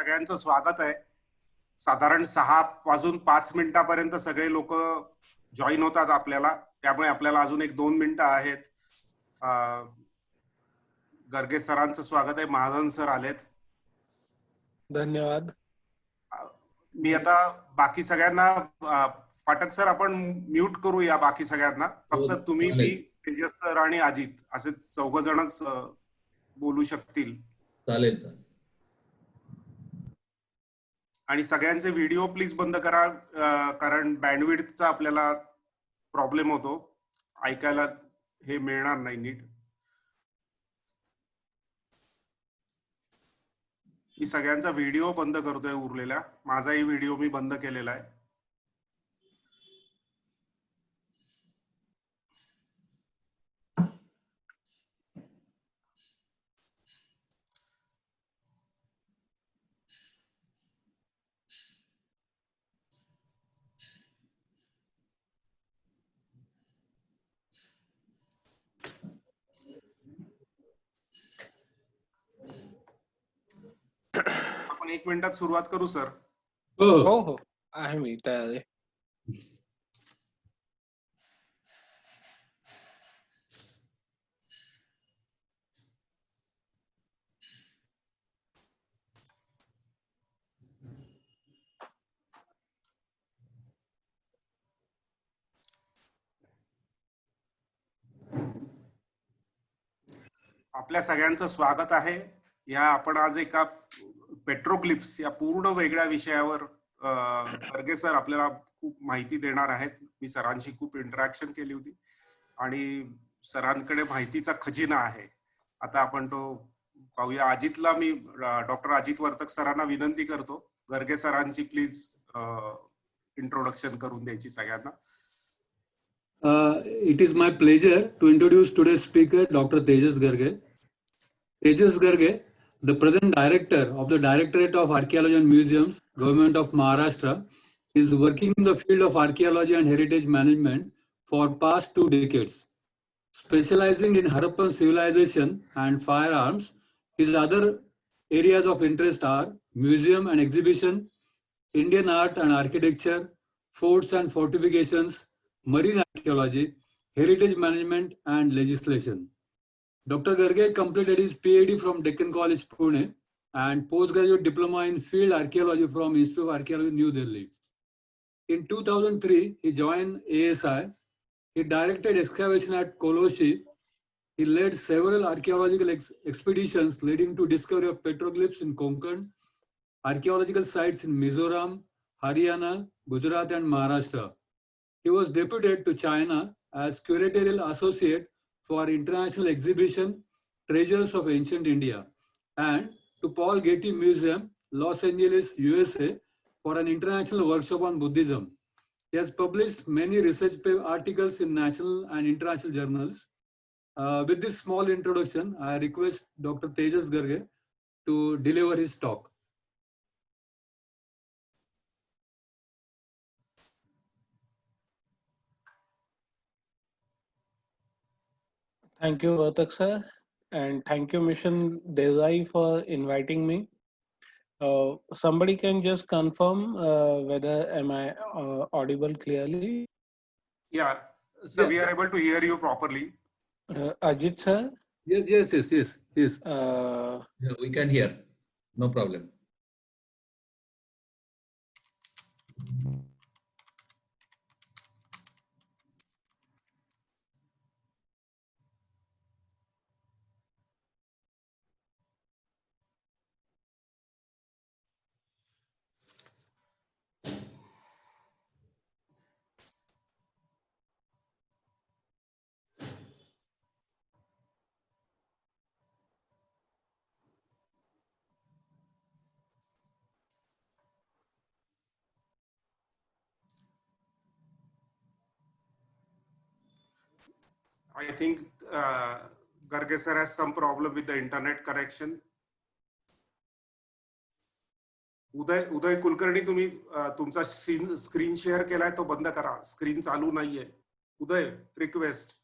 सगळ्यांचं स्वागत आहे. साधारण 6 वाजून 5 मिनिटापर्यंत सगळे लोक जॉईन होतात आपल्याला, त्यामुळे आपल्याला अजून 1-2 मिनिटं आहेत. गर्गे सरांचं स्वागत आहे. महाजन सर आलेत. धन्यवाद. मी आता बाकी सगळ्यांना फाटक सर आपण म्यूट करूया. बाकी सगळ्यांना फक्त तुम्ही, मी, तेजस सर आणि अजित असे 4 जणच बोलू शकतील. चालेल. आणि सगळ्यांचे व्हिडिओ प्लीज बंद करा, कारण बँडविड्थचा आपल्याला प्रॉब्लेम होतो, ऐकायला हे मिळणार नाही नीट. मी सगळ्यांचा व्हिडिओ बंद करतोय उरलेला. माझाही व्हिडिओ मी बंद केलेला आहे. आपण 1 मिनिटात सुरुवात करू सर. हो हो, आहे मी तयार आहे. आपल्या सगळ्यांचं स्वागत आहे. या आपण आज एका पेट्रोग्लिफ्स या पूर्ण वेगळ्या विषयावर गर्गे सर आपल्याला खूप माहिती देणार आहेत. मी सरांशी खूप इंटरॅक्शन केली होती आणि सरांकडे माहितीचा खजिना आहे. आता आपण तो पाहूया. अजितला मी, डॉक्टर अजित वर्तक सरांना विनंती करतो, गर्गे सरांची प्लीज इंट्रोडक्शन करून द्यायची सगळ्यांना. It is my pleasure to introduce today's speaker, Dr. Tejas Garge. Tejas Garge, the present director of the Directorate of Archaeology and Museums, Govt of Maharashtra, is working in the field of archaeology and heritage management for past 2 decades. Specializing in Harappan civilization and firearms, his other areas of interest are museum and exhibition, Indian art and architecture, forts and fortifications, marine archaeology, heritage management, and legislation. Dr. Garge completed his PhD from Deccan College, Pune, and postgraduate diploma in field archaeology from Institute of Archaeology, New Delhi. In 2003, he joined ASI. He directed excavation at Koloshi. He led several archaeological expeditions leading to discovery of petroglyphs in Konkan, archaeological sites in Mizoram, Haryana, Gujarat, and Maharashtra. He was deputed to China as curatorial associate for international exhibition Treasures of Ancient India and to Paul Getty Museum, Los Angeles, USA for an international workshop on Buddhism. He has published many research articles in national and international journals. With this small introduction, I request Dr. Tejas Garge to deliver his talk. Thank you, Vartak sir, and thank you, Mission Devrai, for inviting me. Somebody can just confirm whether am I audible clearly? Yeah, so yeah, we are able to hear you properly. Ajit sir? Yes. Yeah, we can hear. No problem. I think Garge sir has some problem with the internet connection. उदय कुलकर्णी, तुम्ही तुमचा screen share केलाय तो बंद करा. Screen चालू नाहीये. उदय, request.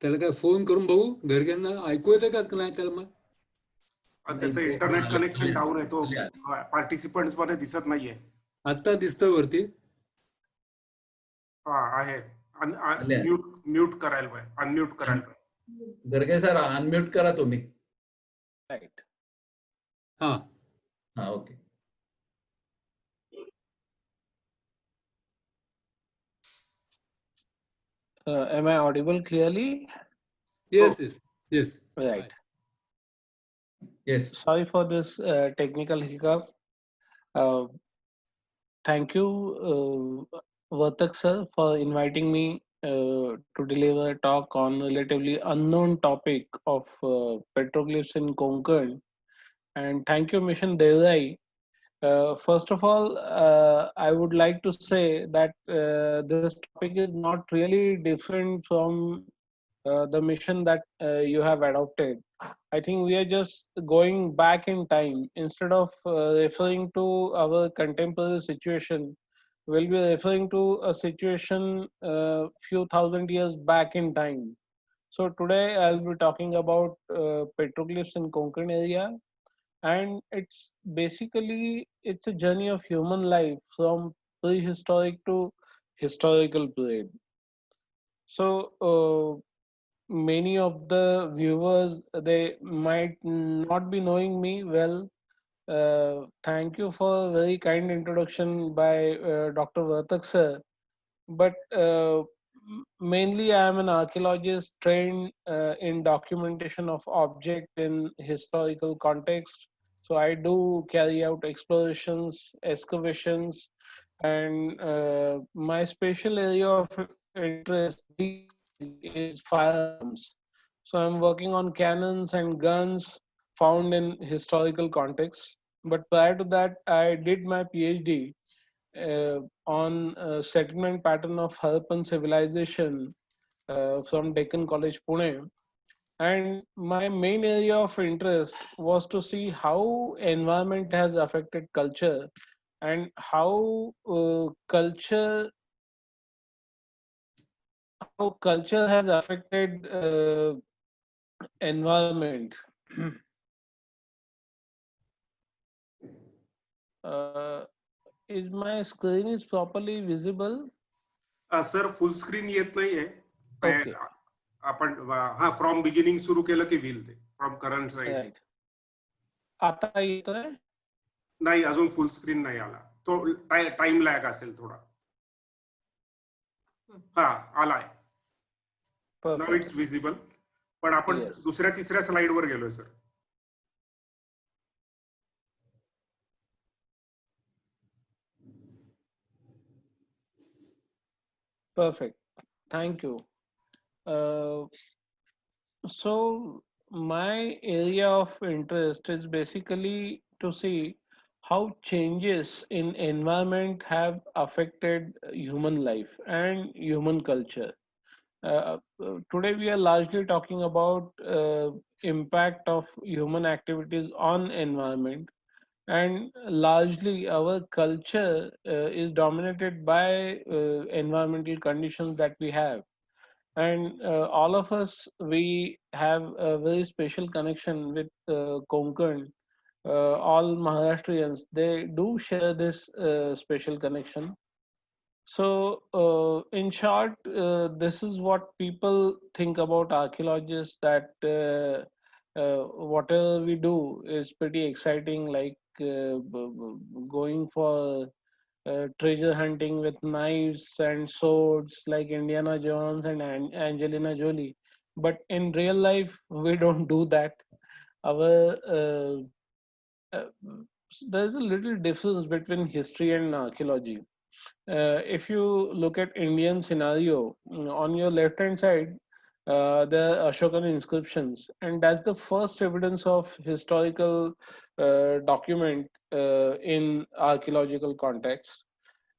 त्याला काय फोन करून बघू घरच्यांना ऐकू येतं का नाही त्याला मग? त्याचं नाही, इंटरनेट आले, कनेक्शन आले, डाऊन आहे, तो आले, आले. पार्टिसिपंट्स मध्ये दिसत नाहीये. आता दिसतं वरती. हा आहे. आले. म्यूट करायला पाहिजे, अनम्यूट करायला पाहिजे. गर्गे सर अनम्यूट करा तुम्ही. Right. हा. हा, okay. Am I audible clearly? Yes, yes, yes. Right. Yes. Sorry for this technical hiccup. Uh, Thank you, Vartak sir, for inviting me to deliver a talk on relatively unknown topic of petroglyphs in Konkan. And thank you, Mission Devrai. First of all, I would like to say that this topic is not really different from the mission that you have adopted. I think we are just going back in time. Instead of referring to our contemporary situation, we'll be referring to a situation few thousand years back in time. So today I'll be talking about petroglyphs in Konkan area, and it's a journey of human life from prehistoric to historical period. So many of the viewers, they might not be knowing me well. Thank you for a very kind introduction by Dr. Vartak sir. But mainly I am an archaeologist trained in documentation of object in historical context. So I do carry out explorations, excavations, and my special area of interest these days is firearms. So I'm working on cannons and guns found in historical context. But prior to that, I did my PhD on settlement pattern of Harappan civilization from Deccan College, Pune. And my main area of interest was to see how environment has affected culture and how culture has affected environment. uh, is my screen is properly visible? Sir full screen येत नाहीये. Okay. आपण हा from beginning सुरू केलं की wheel ते from current side. Right. आता येतोय? नाही, अजून फुल स्क्रीन नाही आला. तो टाइम लॅग असेल थोडा. हा आलाय. नाव इट्स विजिबल. पण आपण Yes. दुसऱ्या तिसऱ्या स्लाइड वर गेलोय sir. Perfect. Thank you. Uh, so my area of interest is basically to see how changes in environment have affected human life and human culture. Today we are largely talking about impact of human activities on environment, and largely our culture is dominated by environmental conditions that we have. And all of us, we have a very special connection with Konkan. All Maharashtrians, they do share this special connection. So, in short, this is what people think about archaeologists, that whatever we do is pretty exciting, like going for treasure hunting with knives and swords like Indiana Jones and Angelina Jolie. But in real life, we don't do that. Our uh, there's a little difference between history and archaeology. If you look at Indian scenario, on your left hand side, there are Ashokan inscriptions, and that's the first evidence of historical document in archaeological context.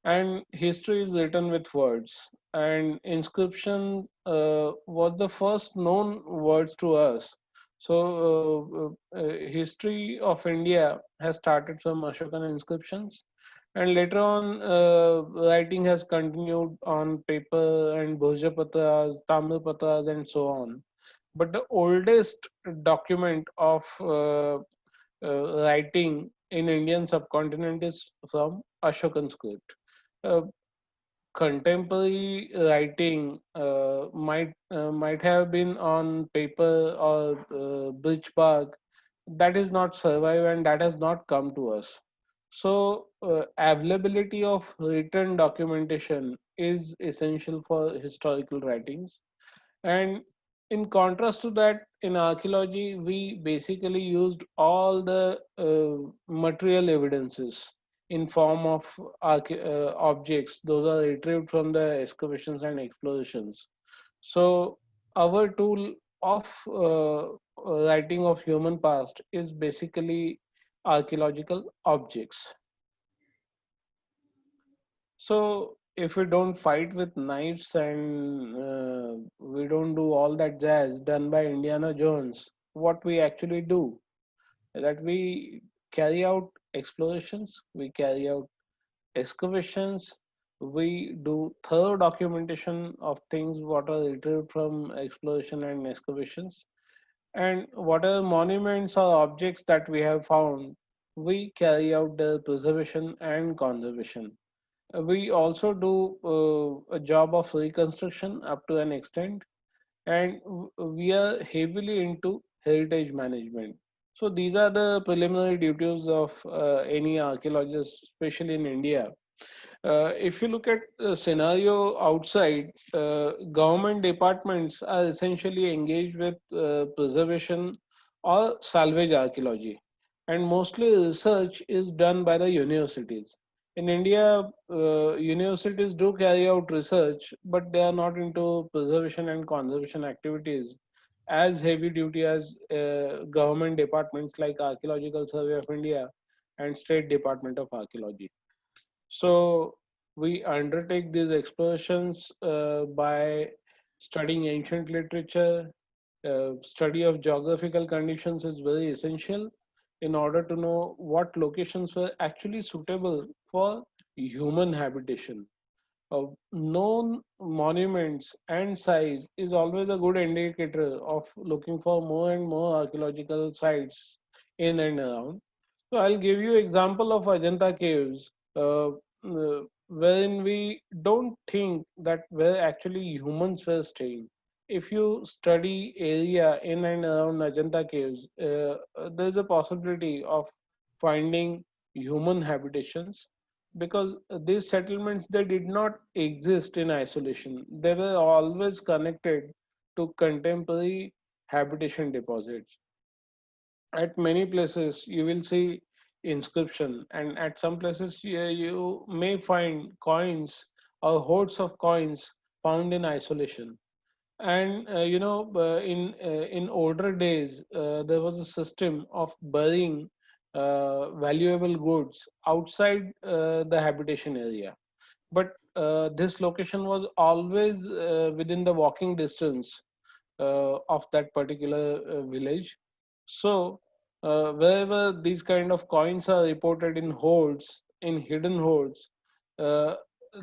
And history is written with words, and inscription was the first known words to us. So history of India has started from Ashokan inscriptions, And later on, writing has continued on paper and bhojapatras, tamilpatras, and so on. But the oldest document of writing in Indian subcontinent is from Ashokan script. Uh, Contemporary writing might have been on paper or birch bark. That is not survive and that has not come to us. So availability of written documentation is essential for historical writings. And in contrast to that, in archaeology, we basically used all the material evidences in form of objects. Those are retrieved from the excavations and explorations. So our tool of writing of human past is basically archaeological objects. So if we don't fight with knives and we don't do all that jazz done by Indiana Jones, what we actually do that we carry out explorations, we carry out excavations, we do thorough documentation of things what are retrieved from exploration and excavations, and whatever monuments or objects that we have found, we carry out their preservation and conservation. We also do a job of reconstruction up to an extent, and we are heavily into heritage management. So these are the preliminary duties of any archaeologist, especially in India. If you look at the scenario outside, government departments are essentially engaged with preservation or salvage archaeology, and mostly research is done by the universities. In India, universities do carry out research, but they are not into preservation and conservation activities as heavy duty as government departments like Archaeological Survey of India and State Department of Archaeology. So we undertake these explorations by studying ancient literature. Study of geographical conditions is very essential in order to know what locations were actually suitable for human habitation. Known monuments and size is always a good indicator of looking for more and more archaeological sites in and around. So I'll give you example of Ajanta caves, wherein we don't think that where actually humans were staying. If you study area in and around Ajanta caves, there's a possibility of finding human habitations, because these settlements, they did not exist in isolation. They were always connected to contemporary habitation deposits. At many places you will see inscription, and at some places you may find coins or hordes of coins found in isolation. And in older days, there was a system of burying valuable goods outside the habitation area, but this location was always within the walking distance of that particular village. So wherever these kind of coins are reported in hoards, in hidden hoards, uh,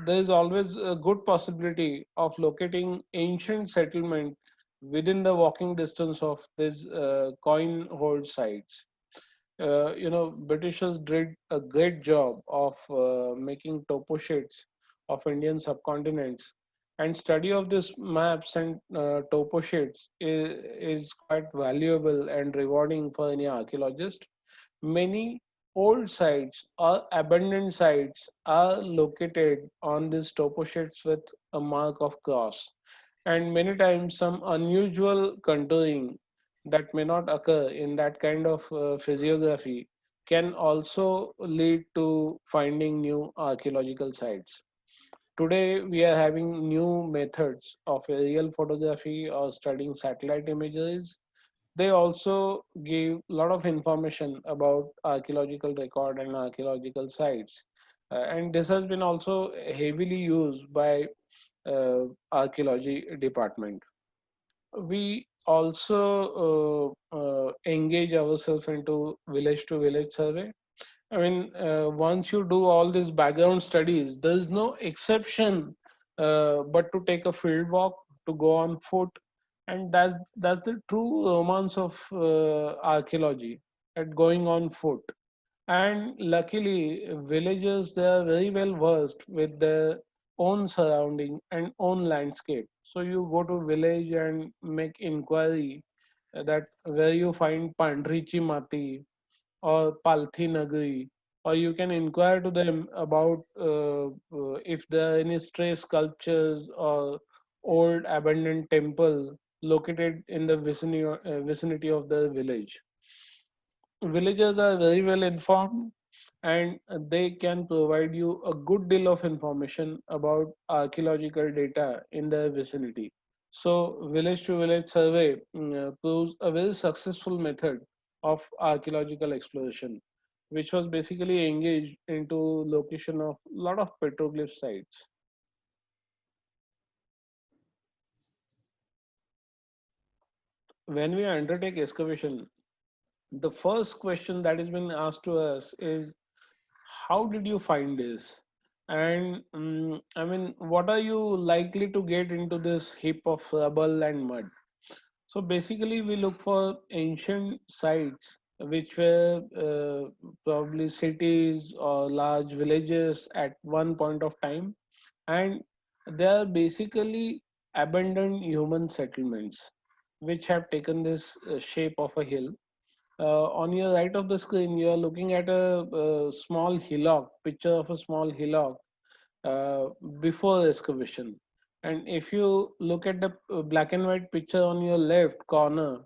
there is always a good possibility of locating ancient settlement within the walking distance of these coin hoard sites. Britishers did a great job of making topo sheets of Indian subcontinents, and study of these maps and topo sheets is quite valuable and rewarding for any archaeologist. Many old sites or abandoned sites are located on these topo sheets with a mark of cross, and many times some unusual contouring that may not occur in that kind of physiography can also lead to finding new archaeological sites. Today, we are having new methods of aerial photography or studying satellite images. They also give a lot of information about archaeological record and archaeological sites. And this has been also heavily used by archaeology department. We also engage ourselves into village to village survey. I mean, once you do all these background studies, there is no exception but to take a field walk, to go on foot, and that's the true romance of archaeology, at going on foot. And luckily, villagers, they are very well versed with their own surrounding and own landscape. So you go to village and make inquiry that where you find Pandrichi Mati or Palthi Nagari, or you can inquire to them about if there are any stray sculptures or old abandoned temple located in the vicinity of the village. Villagers are very well informed, and they can provide you a good deal of information about archaeological data in their vicinity. So, village to village survey proves a very successful method of archaeological exploration, which was basically engaged into location of a lot of petroglyph sites. When we undertake excavation, the first question that has been asked to us is, how did you find this? And I mean, what are you likely to get into this heap of rubble and mud? So basically, we look for ancient sites which were probably cities or large villages at one point of time, and they are basically abandoned human settlements which have taken this shape of a hill. On your right of the screen, you are looking at a small hillock, picture of a small hillock uh, before excavation. And if you look at the black and white picture on your left corner,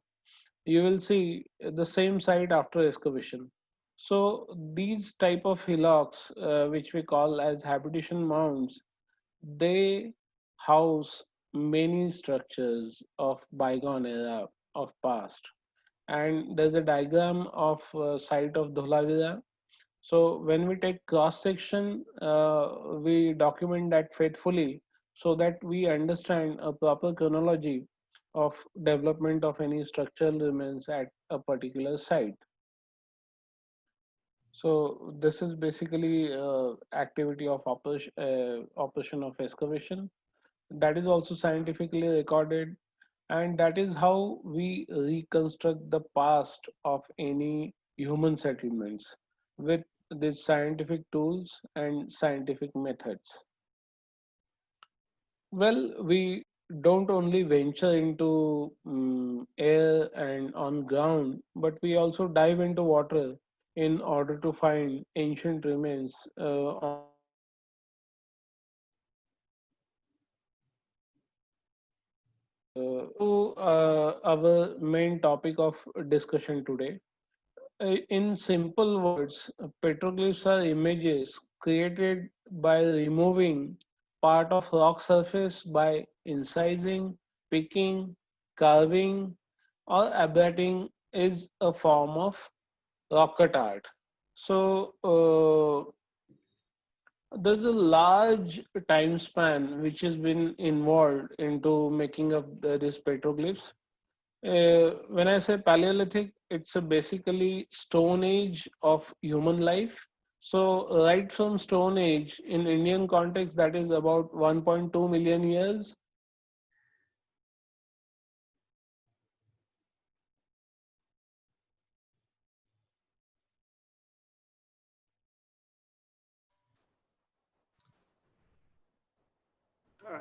you will see the same site after excavation. So these type of hillocks, which we call as habitation mounds, they house many structures of bygone era, of past. And there's a diagram of site of Dholavira. So when we take cross section, we document that faithfully so that we understand a proper chronology of development of any structural remains at a particular site. So this is basically activity of operation of excavation. That is also scientifically recorded, and that is how we reconstruct the past of any human settlements with these scientific tools and scientific methods. Well, we don't only venture into air and on ground, but we also dive into water in order to find ancient remains on our main topic of discussion today. In simple words, petroglyphs are images created by removing part of rock surface by incising, picking, carving, or abating is a form of rock cut art. So there's a large time span which has been involved into making up these petroglyphs. When I say Paleolithic, it's a basically Stone Age of human life. So right from Stone Age in Indian context, that is about 1.2 million years.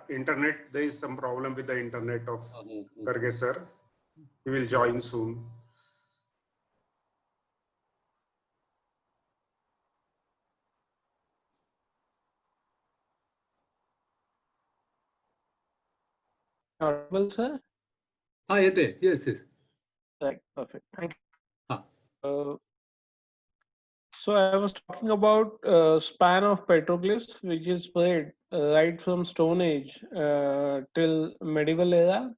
Internet, there is some problem with the internet of Garge sir. He will join soon. Audible, sir? Yete. Yes, yes. Right, perfect. Thank Ah. you. So I was talking about span of petroglyphs, which is spread right from Stone Age till medieval era.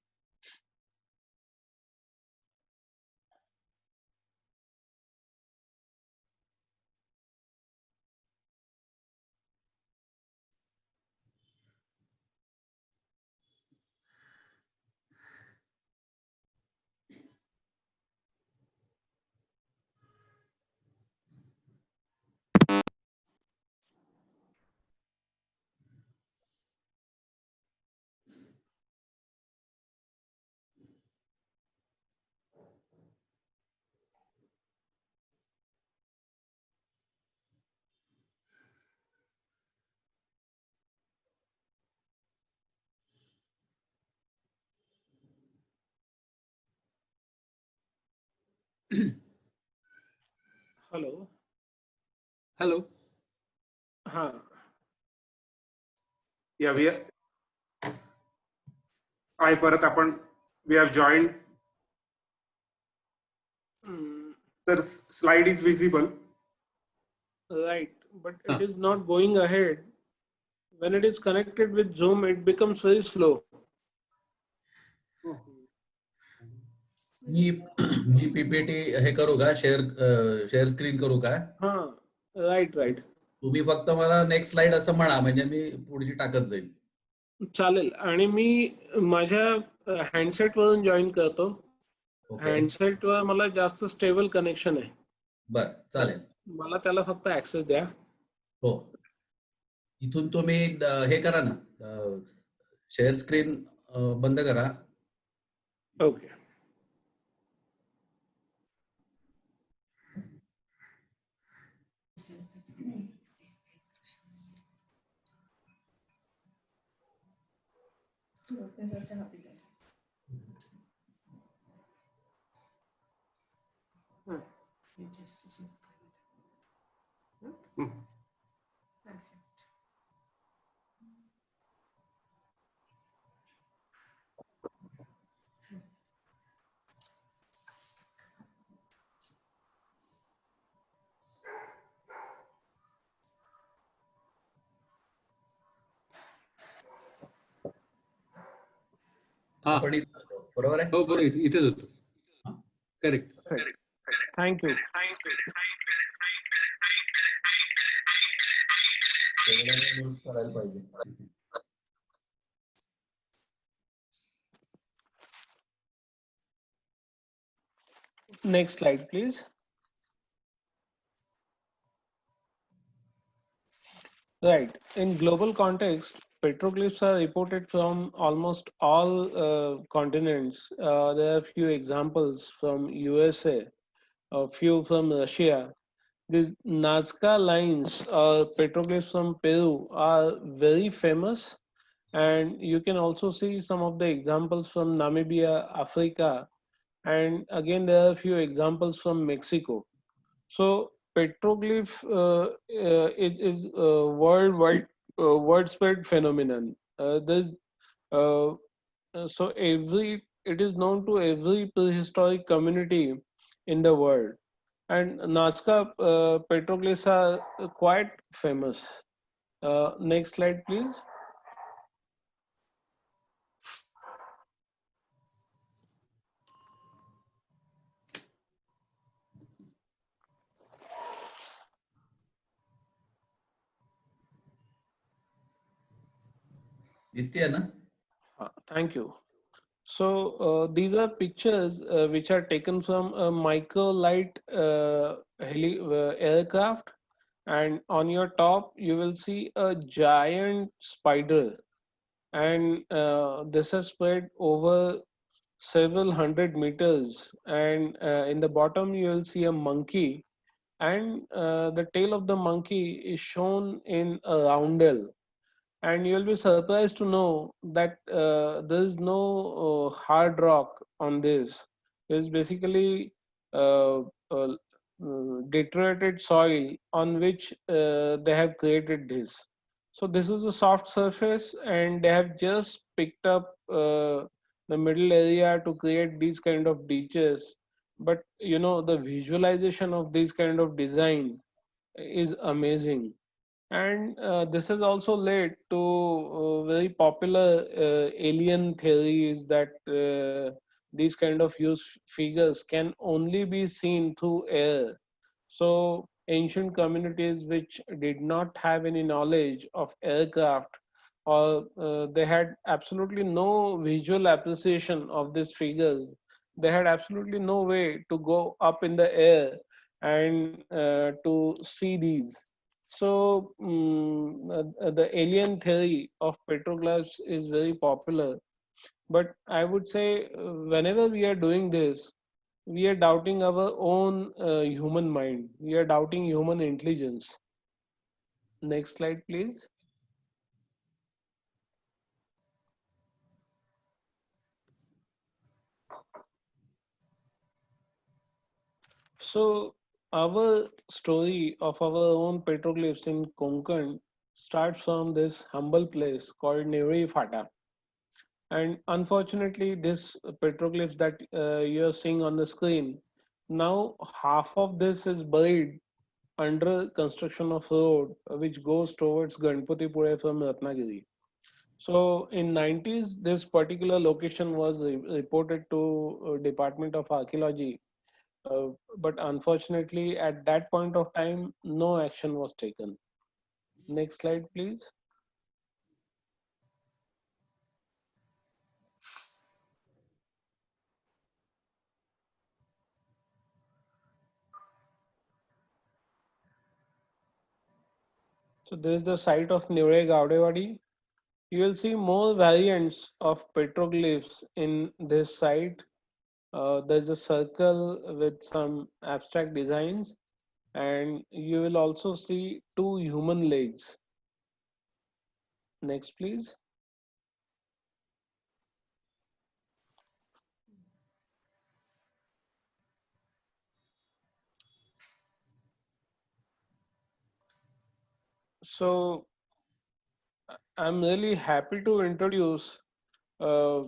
Hello. Hello. Huh. Yeah, आहे परत आपण we have joined. The slide is visible. Right, but it is not going ahead. When it is connected with Zoom, it becomes very slow. मी PPT हे करू का, share screen करू का? Right. तुम्ही फक्त मला नेक्स्ट स्लाइड असं म्हणा, म्हणजे मी पुढची टाकत जाईल. चालेल. आणि मी माझ्या हँडसेट वरून जॉईन करतो. हँडसेट वर मला जास्त स्टेबल कनेक्शन आहे. बर, चालेल. मला त्याला फक्त ऍक्सेस द्या. हो, इथून तुम्ही हे करा ना, शेअर स्क्रीन बंद करा. ओके. आपण बरोबर आहे. हो, बरोबर, इथेच होतो. करेक्ट. थँक्यू. करायला पाहिजे. Next slide, please. Right. In global context, petroglyphs are reported from almost all continents. There are few examples from USA, a few from Russia. These Nazca lines or petroglyphs from Peru are very famous, and you can also see some of the examples from Namibia, Africa, and again there are a few examples from Mexico. So petroglyph is worldwide widespread phenomenon. So it is known to every prehistoric community in the world, and Nazca petroglyphs are quite famous. Next slide, please. दिसतीये ना? Thank you. So these are pictures which are taken from a microlight aircraft, and on your top you will see a giant spider, and this is spread over several hundred meters, and in the bottom you will see a monkey, and the tail of the monkey is shown in a roundel. And you'll be surprised to know that there is no hard rock on this. It's basically uh, uh, deteriorated soil on which they have created this. So this is a soft surface, and they have just picked up the middle area to create these kind of beaches. But you know, the visualization of this kind of design is amazing, and this has also led to very popular alien theories that these kind of used figures can only be seen through air. So ancient communities which did not have any knowledge of aircraft, or they had absolutely no visual appreciation of these figures, they had absolutely no way to go up in the air and to see these. So the alien theory of petroglyphs is very popular, but I would say whenever we are doing this, we are doubting our own human mind. We are doubting human intelligence. Next slide, please. So our story of our own petroglyphs in Konkan starts from this humble place called Nevri Fata. And unfortunately, this petroglyphs that you are seeing on the screen, now half of this is buried under construction of road which goes towards Ganpatipure from Ratnagiri. So in 90s, this particular location was reported to Department of Archaeology, but unfortunately at that point of time, no action was taken. Next slide, please. So this is the site of Nivre Gaudewadi. You will see more variants of petroglyphs in this site. There's a circle with some abstract designs, and you will also see two human legs. Next, please. So I'm really happy to introduce uh,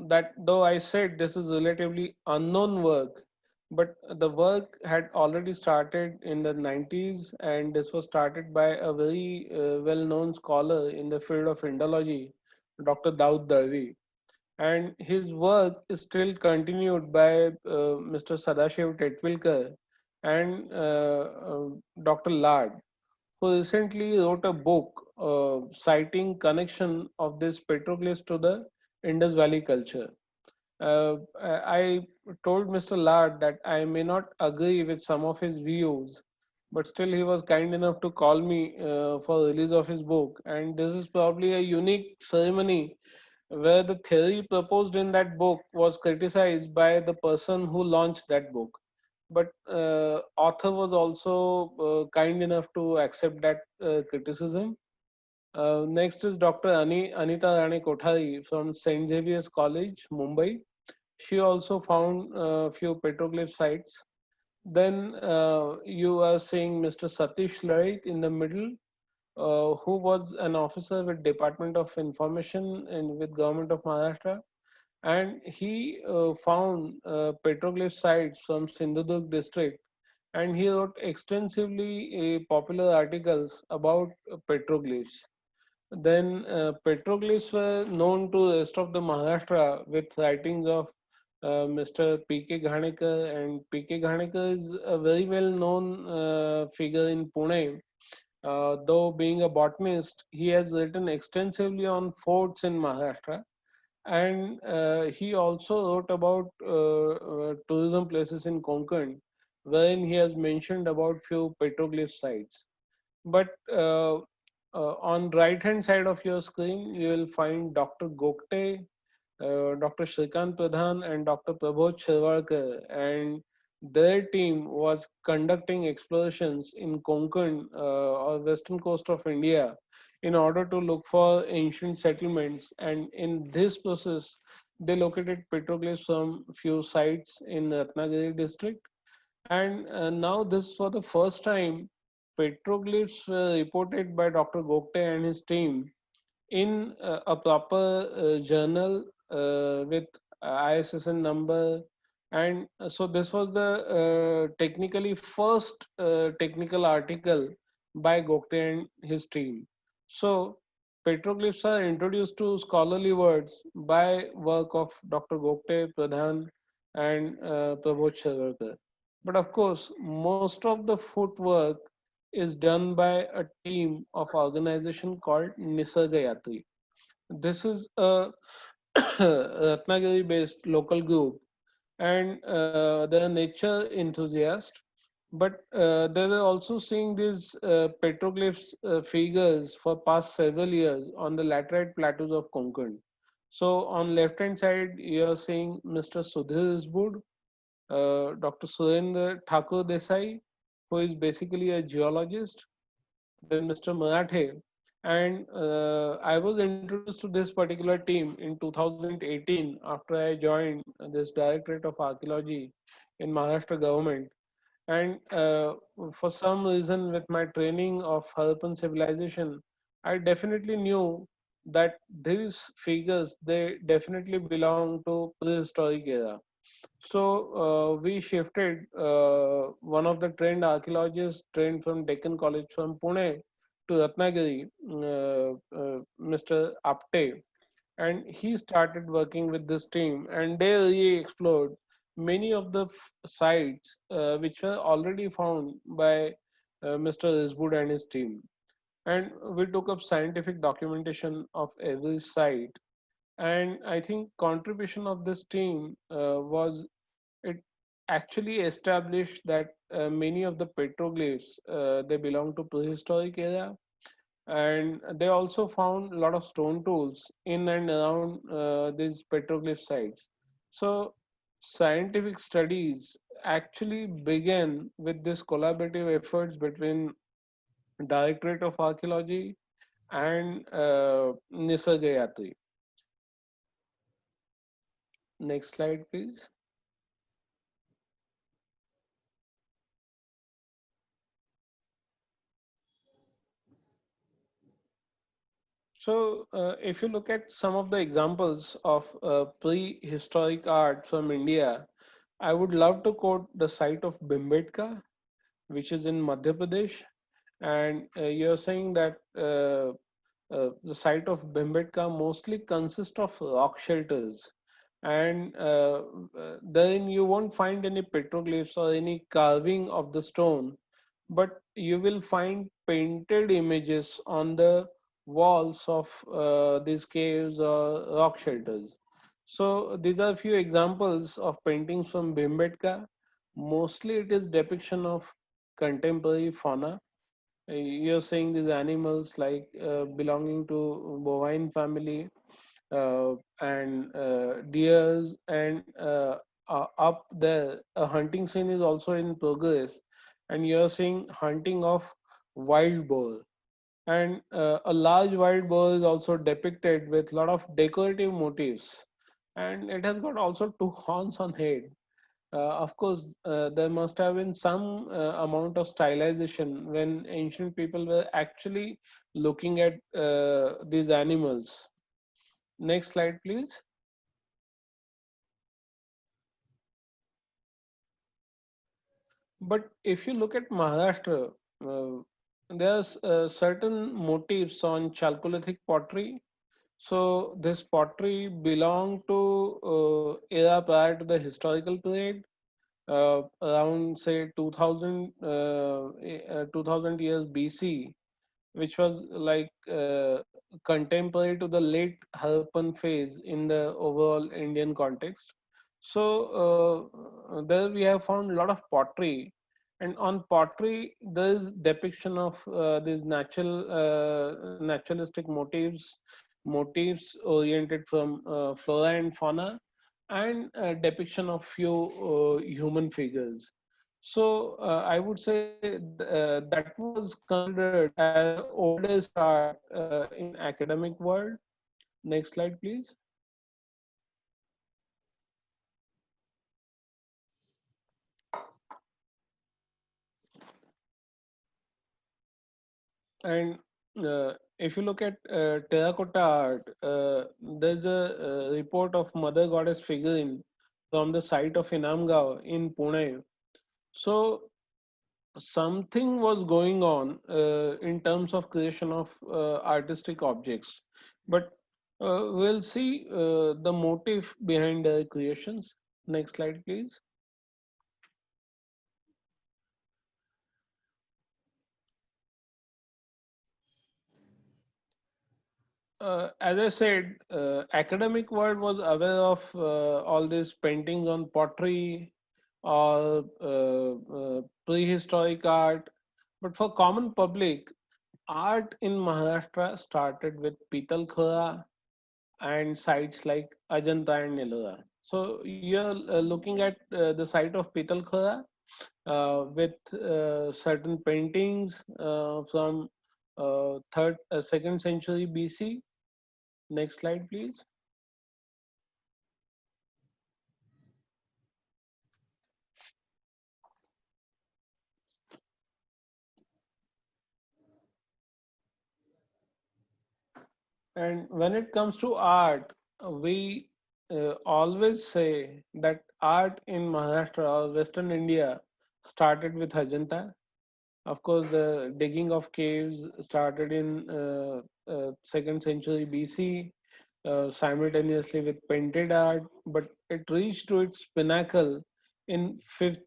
that though I said this is relatively unknown work, but the work had already started in the 90s, and this was started by a very well-known scholar in the field of Indology, Dr. Daud Darvi. And his work is still continued by Mr. Sadashiv Tetwilkar and Dr. Lad, who recently wrote a book citing connection of this petroglyphs to the Indus Valley culture. I told Mr. Lad that I may not agree with some of his views, but still he was kind enough to call me for release of his book. And this is probably a unique ceremony where the theory proposed in that book was criticized by the person who launched that book. But author was also kind enough to accept that criticism. Next is Dr. Anita Rane Kothari from St. Xavier's College, Mumbai. She also found a few petroglyph sites. Then you are seeing Mr. Satish Larit in the middle, who was an officer with Department of Information and with Government of Maharashtra, and he found petroglyph sites from Sindhudurg district, and he wrote extensively popular articles about petroglyphs. Then petroglyphs were known to the rest of the Maharashtra with writings of Mr. P.K. Ghanekar, and P.K. Ghanekar is a very well known figure in Pune. Though being a botanist, he has written extensively on forts in Maharashtra, and he also wrote about tourism places in Konkan, wherein he has mentioned about few petroglyph sites. But on right hand side of your screen, you will find Dr. Gokte, Dr. Shrikant Pradhan, and Dr. Prabodh Shirvalkar, and their team was conducting explorations in Konkan or western coast of India in order to look for ancient settlements. And in this process, they located petroglyphs from few sites in Ratnagiri district. And now this for the first time, petroglyphs were reported by Dr. Gokte and his team in a proper journal with ISSN number. And so this was the technically first technical article by Gokte and his team. So petroglyphs are introduced to scholarly words by work of Dr. Gokte, Pradhan, and Prabodh Shagarkar. But of course, most of the footwork is done by a team of organization called Nisarga Yatri. This is a Ratnagiri based local group, and they're nature enthusiasts, but they were also seeing these petroglyphs figures for past several years on the laterite plateaus of Konkan. So on left hand side, you are seeing Mr. Sudhir Isbud, Dr. Surendra Thakur Desai, who is basically a geologist, then Mr. Marathe. And I was introduced to this particular team in 2018 after I joined this Directorate of Archaeology in Maharashtra government. And for some reason, with my training of Harappan civilization, I definitely knew that these figures, they definitely belong to prehistoric era. So we shifted, one of the trained archaeologists trained from Deccan College from Pune to Ratnagiri, Mr. Apte, and he started working with this team, and they really explored many of the sites which were already found by Mr. Riswood and his team. And we took up scientific documentation of every site. And I think contribution of this team was, it actually established that many of the petroglyphs, they belong to prehistoric era, and they also found a lot of stone tools in and around these petroglyph sites. So scientific studies actually began with this collaborative efforts between Directorate of Archaeology and Nisargayatri. Next slide, please. So, if you look at some of the examples of prehistoric art from India, I would love to quote the site of Bhimbetka, which is in Madhya Pradesh. And you're saying that the site of Bhimbetka mostly consists of rock shelters. And therein you won't find any petroglyphs or any carving of the stone, but you will find painted images on the walls of these caves or rock shelters. So these are a few examples of paintings from Bhimbetka. Mostly it is depiction of contemporary fauna. You're saying these animals like belonging to bovine family, and deers, and up there a hunting scene is also in progress, and you're seeing hunting of wild boar, and a large wild boar is also depicted with a lot of decorative motifs, and it has got also two horns on head. Of course, there must have been some amount of stylization when ancient people were actually looking at these animals. Next slide, please. But if you look at Maharashtra, there's certain motifs on Chalcolithic pottery. So this pottery belonged to era prior to the historical period, around say 2000 years BC, which was like contemporary to the late Harappan phase in the overall Indian context. So there we have found a lot of pottery, and on pottery there is depiction of these naturalistic motifs, motifs oriented from flora and fauna, and depiction of few human figures. So I would say that was considered as the oldest art in academic world. Next slide, please. And if you look at terracotta art, there's a report of Mother Goddess figurine from the site of Inamgaon in Pune. So something was going on in terms of creation of artistic objects, but we'll see the motive behind the creations. Next slide, please. As I said, academic world was aware of all these paintings on pottery or prehistoric art, but for common public, art in Maharashtra started with Pital Khora and sites like Ajanta and Ellora. So you're looking at the site of Pital Khora with certain paintings from second century BC. Next slide, please. And when it comes to art, we always say that art in Maharashtra or Western India started with Ajanta. Of course, the digging of caves started in 2nd century BC, simultaneously with painted art, but it reached to its pinnacle in 5th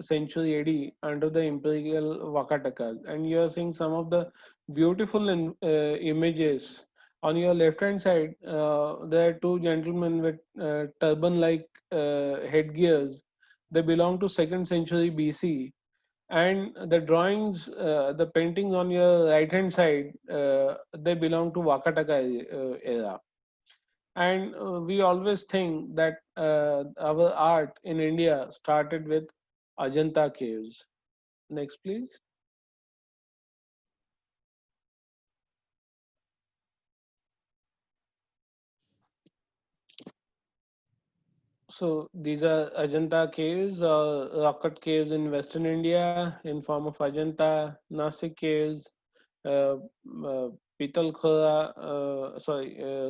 century AD under the imperial Vakatakas. And you are seeing some of the beautiful images. On your left hand side, there are two gentlemen with turban like headgears. They belong to 2nd century BC, and the drawings, the paintings on your right hand side, they belong to Vakataka era. And we always think that our art in India started with Ajanta caves. Next, please. So these are Ajanta caves or rock-cut caves in Western India in form of Ajanta, Nasik caves, uh, uh, Pitalkhora,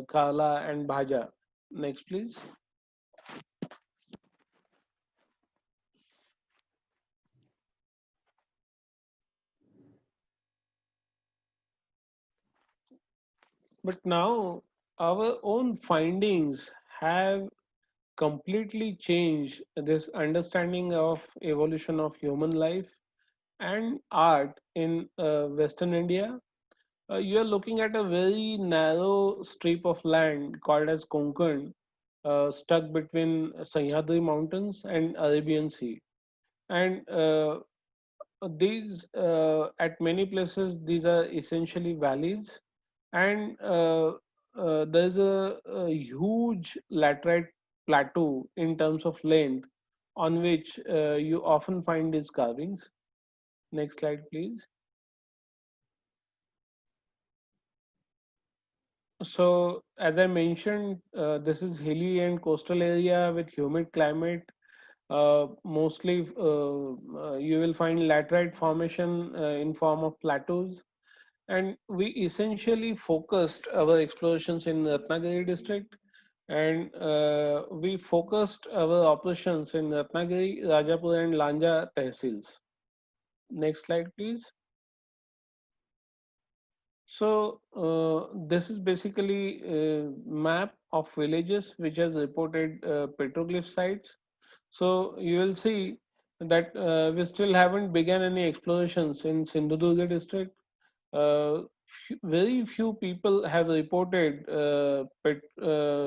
Kala and Bhaja. Next, please. But now our own findings have completely changed this understanding of evolution of human life and art in Western India. You are looking at a very narrow strip of land called as Konkan, stuck between Sahyadri Mountains and Arabian Sea. And these, at many places, these are essentially valleys, and there's a huge laterite plateau in terms of length on which you often find these carvings. Next slide, please. So, as I mentioned, this is hilly and coastal area with humid climate. Mostly, you will find laterite formation in form of plateaus. And we essentially focused our explorations in Ratnagiri district, and we focused our operations in Ratnagiri, Rajapur and Lanja tehsils. Next slide, please. So this is basically a map of villages which has reported petroglyph sites. So you will see that we still haven't begun any explorations in Sindhudurga district. Very few people have reported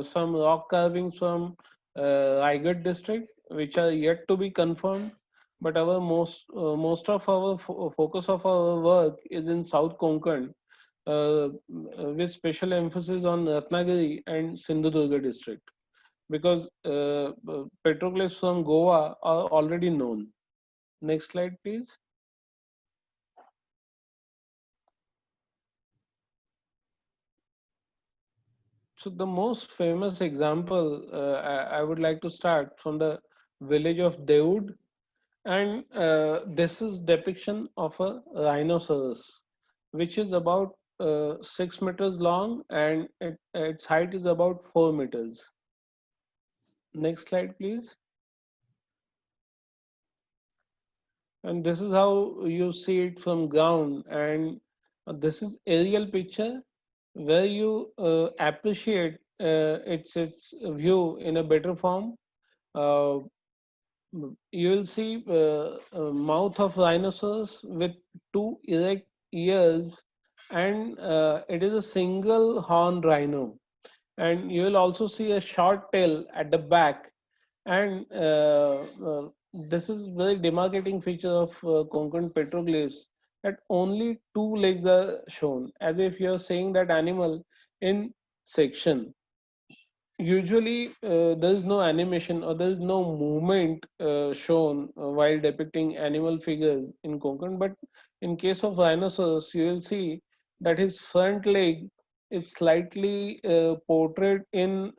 some rock carvings from Raigad district, which are yet to be confirmed. But our most of our focus of our work is in South Konkan, with special emphasis on Ratnagiri and Sindhudurga district, because petroglyphs from Goa are already known. Next slide, please. So the most famous example, I would like to start from the village of Deud, and this is depiction of a rhinoceros, which is about 6 meters long, and its height is about 4 meters. Next slide, please. And this is how you see it from ground, and this is aerial picture where you appreciate its view in a better form. uh, you will see mouth of rhinoceros with two erect ears, and it is a single horn rhino, and you will also see a short tail at the back, and this is very demarcating feature of Konkan petroglyphs, that only two legs are shown, as if you are saying that animal in section. Usually, there is no animation or there is no movement shown while depicting animal figures in Konkan. But in case of rhinoceros, you will see that his front leg is slightly portrayed in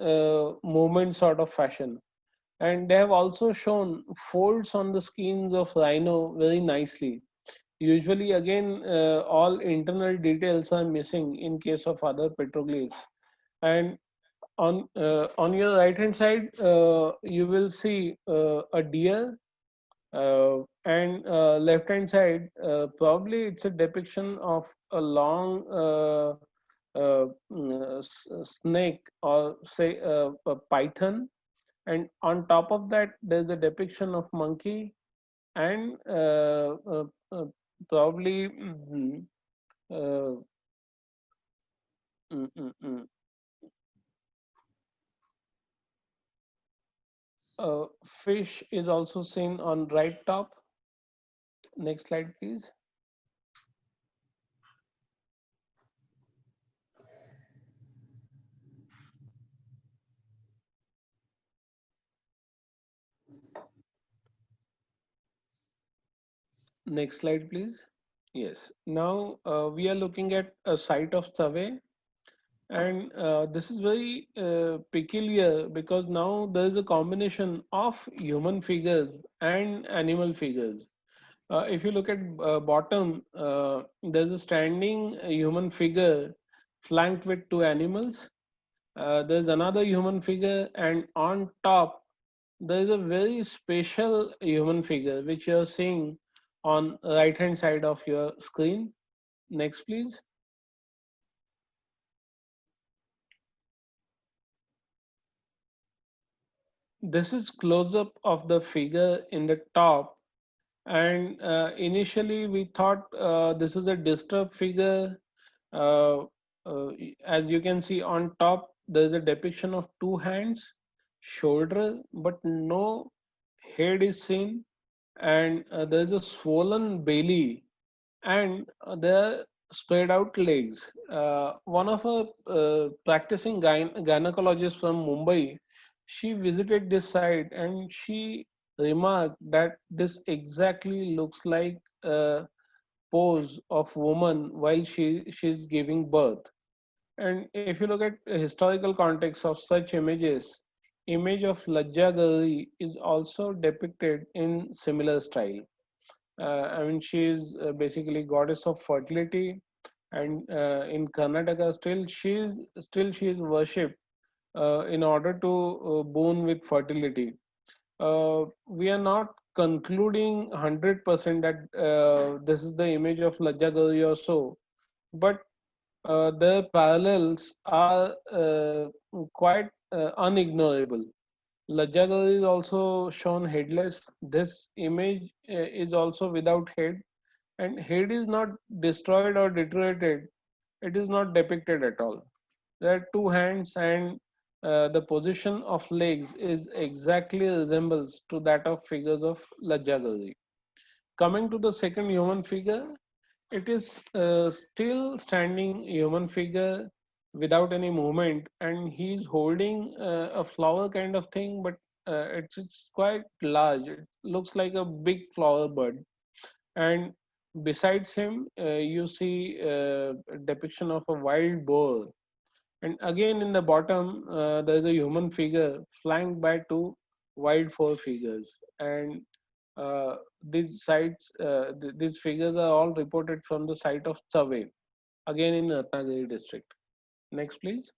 movement sort of fashion. And they have also shown folds on the skins of rhino very nicely. Usually, again, all internal details are missing in case of other petroglyphs. And on your right hand side, you will see a deer, and left hand side, probably it's a depiction of a long snake, or say a python, and on top of that there's a depiction of monkey, and probably uh, mm, mm, mm, fish is also seen on right top. Next slide, please. Next slide, please. Yes. Now we are looking at a site of survey, and this is very peculiar because now there is a combination of human figures and animal figures. If you look at bottom, there's a standing human figure flanked with two animals. There's another human figure, and on top there is a very special human figure which you're seeing on right hand side of your screen. Next, please. This is close up of the figure in the top, and initially we thought this is a disturbed figure. uh, as you can see on top, there is a depiction of two hands, shoulder, but no head is seen, and there is a swollen belly, and there are spread out legs. One of our practicing gynecologists from Mumbai, she visited this site and she remarked that this exactly looks like a pose of woman while she's giving birth. And if you look at historical context of such images, image of Lajja is also depicted in similar style. I mean, she is basically goddess of fertility, and in Karnataka, still she is worshipped in order to boon with fertility. We are not concluding 100% that this is the image of Lajja or so, but the parallels are quite unignorable. Lajjagar is also shown headless. This image is also without head, and head is not destroyed or deteriorated. It is not depicted at all. There are two hands, and the position of legs is exactly resembles to that of figures of Lajjagari. Coming to the second human figure, it is still standing human figure without any movement, and he's holding a flower kind of thing, but it's quite large. It looks like a big flower bud, and besides him, you see a depiction of a wild boar. And again, in the bottom, there is a human figure flanked by two wild four figures. And these sites, these figures are all reported from the site of Chave, again in Ratnagiri district. Next, please.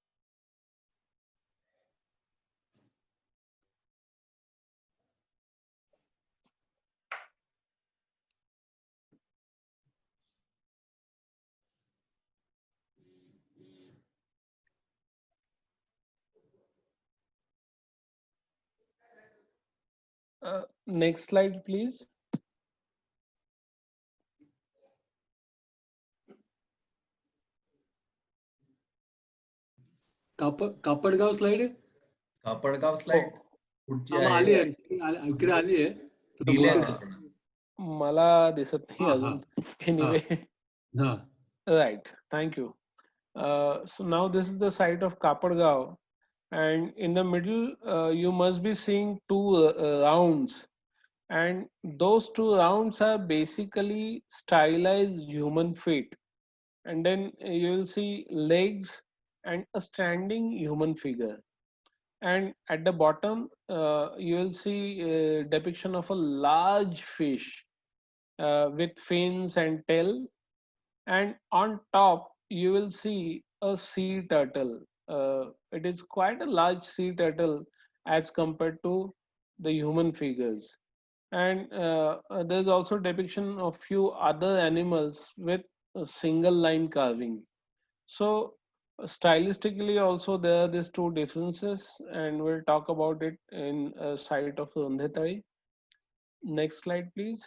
Next slide, please. कापडगाव slide कापडगाव slide पुढची आली आहे आहे इकडे आली आहे delay असेल थोडा. मला दिसत नाही अजून. Anyway, right. Thank you. So now this is the site of Kapadgaon, and in the middle you must be seeing two rounds, and those two rounds are basically stylized human feet, and then you will see legs and a standing human figure, and at the bottom you will see a depiction of a large fish, with fins and tail, and on top you will see a sea turtle. It is quite a large sea turtle as compared to the human figures. And there's also depiction of few other animals with a single line carving. So stylistically also there are these two differences, and we'll talk about it in a site of Rundhetari. Next slide, please.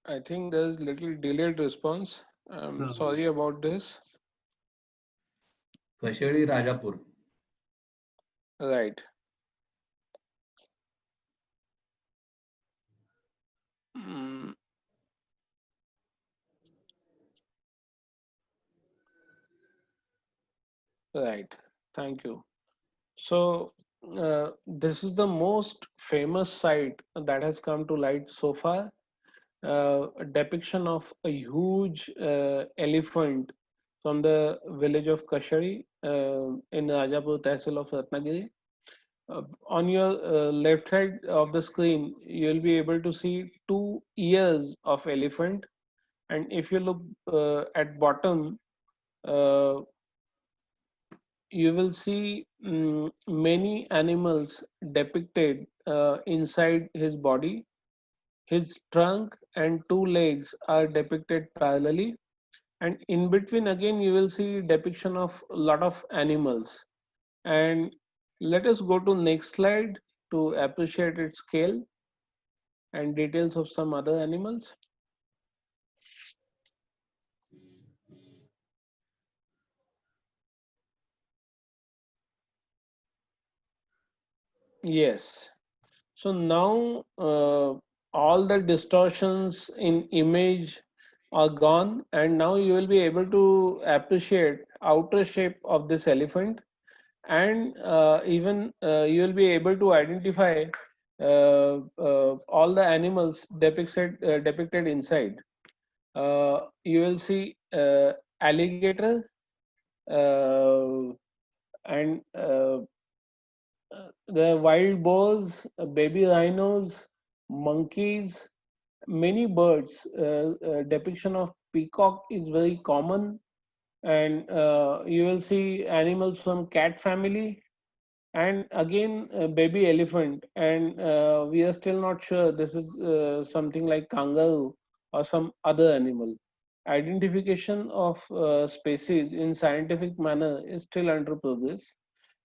I think there's little delayed response. I'm sorry about this. Kasheli Rajapur. Right. Mm, right. Thank you. So this is the most famous site that has come to light so far. A depiction of a huge elephant from the village of Kashari in Rajapur Tehsil of Ratnagiri. On your left side of the screen, you'll be able to see 2 ears of elephant, and if you look at bottom, uh, you will see many animals depicted inside his body. His trunk and 2 legs are depicted parallelly, and in between again you will see depiction of a lot of animals. And let us go to next slide to appreciate its scale and details of some other animals. Yes. So now all the distortions in image are gone, and now you will be able to appreciate outer shape of this elephant, and even you will be able to identify all the animals depicted inside. You will see alligator uh, and the wild boars, baby rhinos, monkeys, many birds. Depiction of peacock is very common, and you will see animals from cat family, and again baby elephant, and we are still not sure this is something like kangaroo or some other animal. Identification of species in scientific manner is still under progress,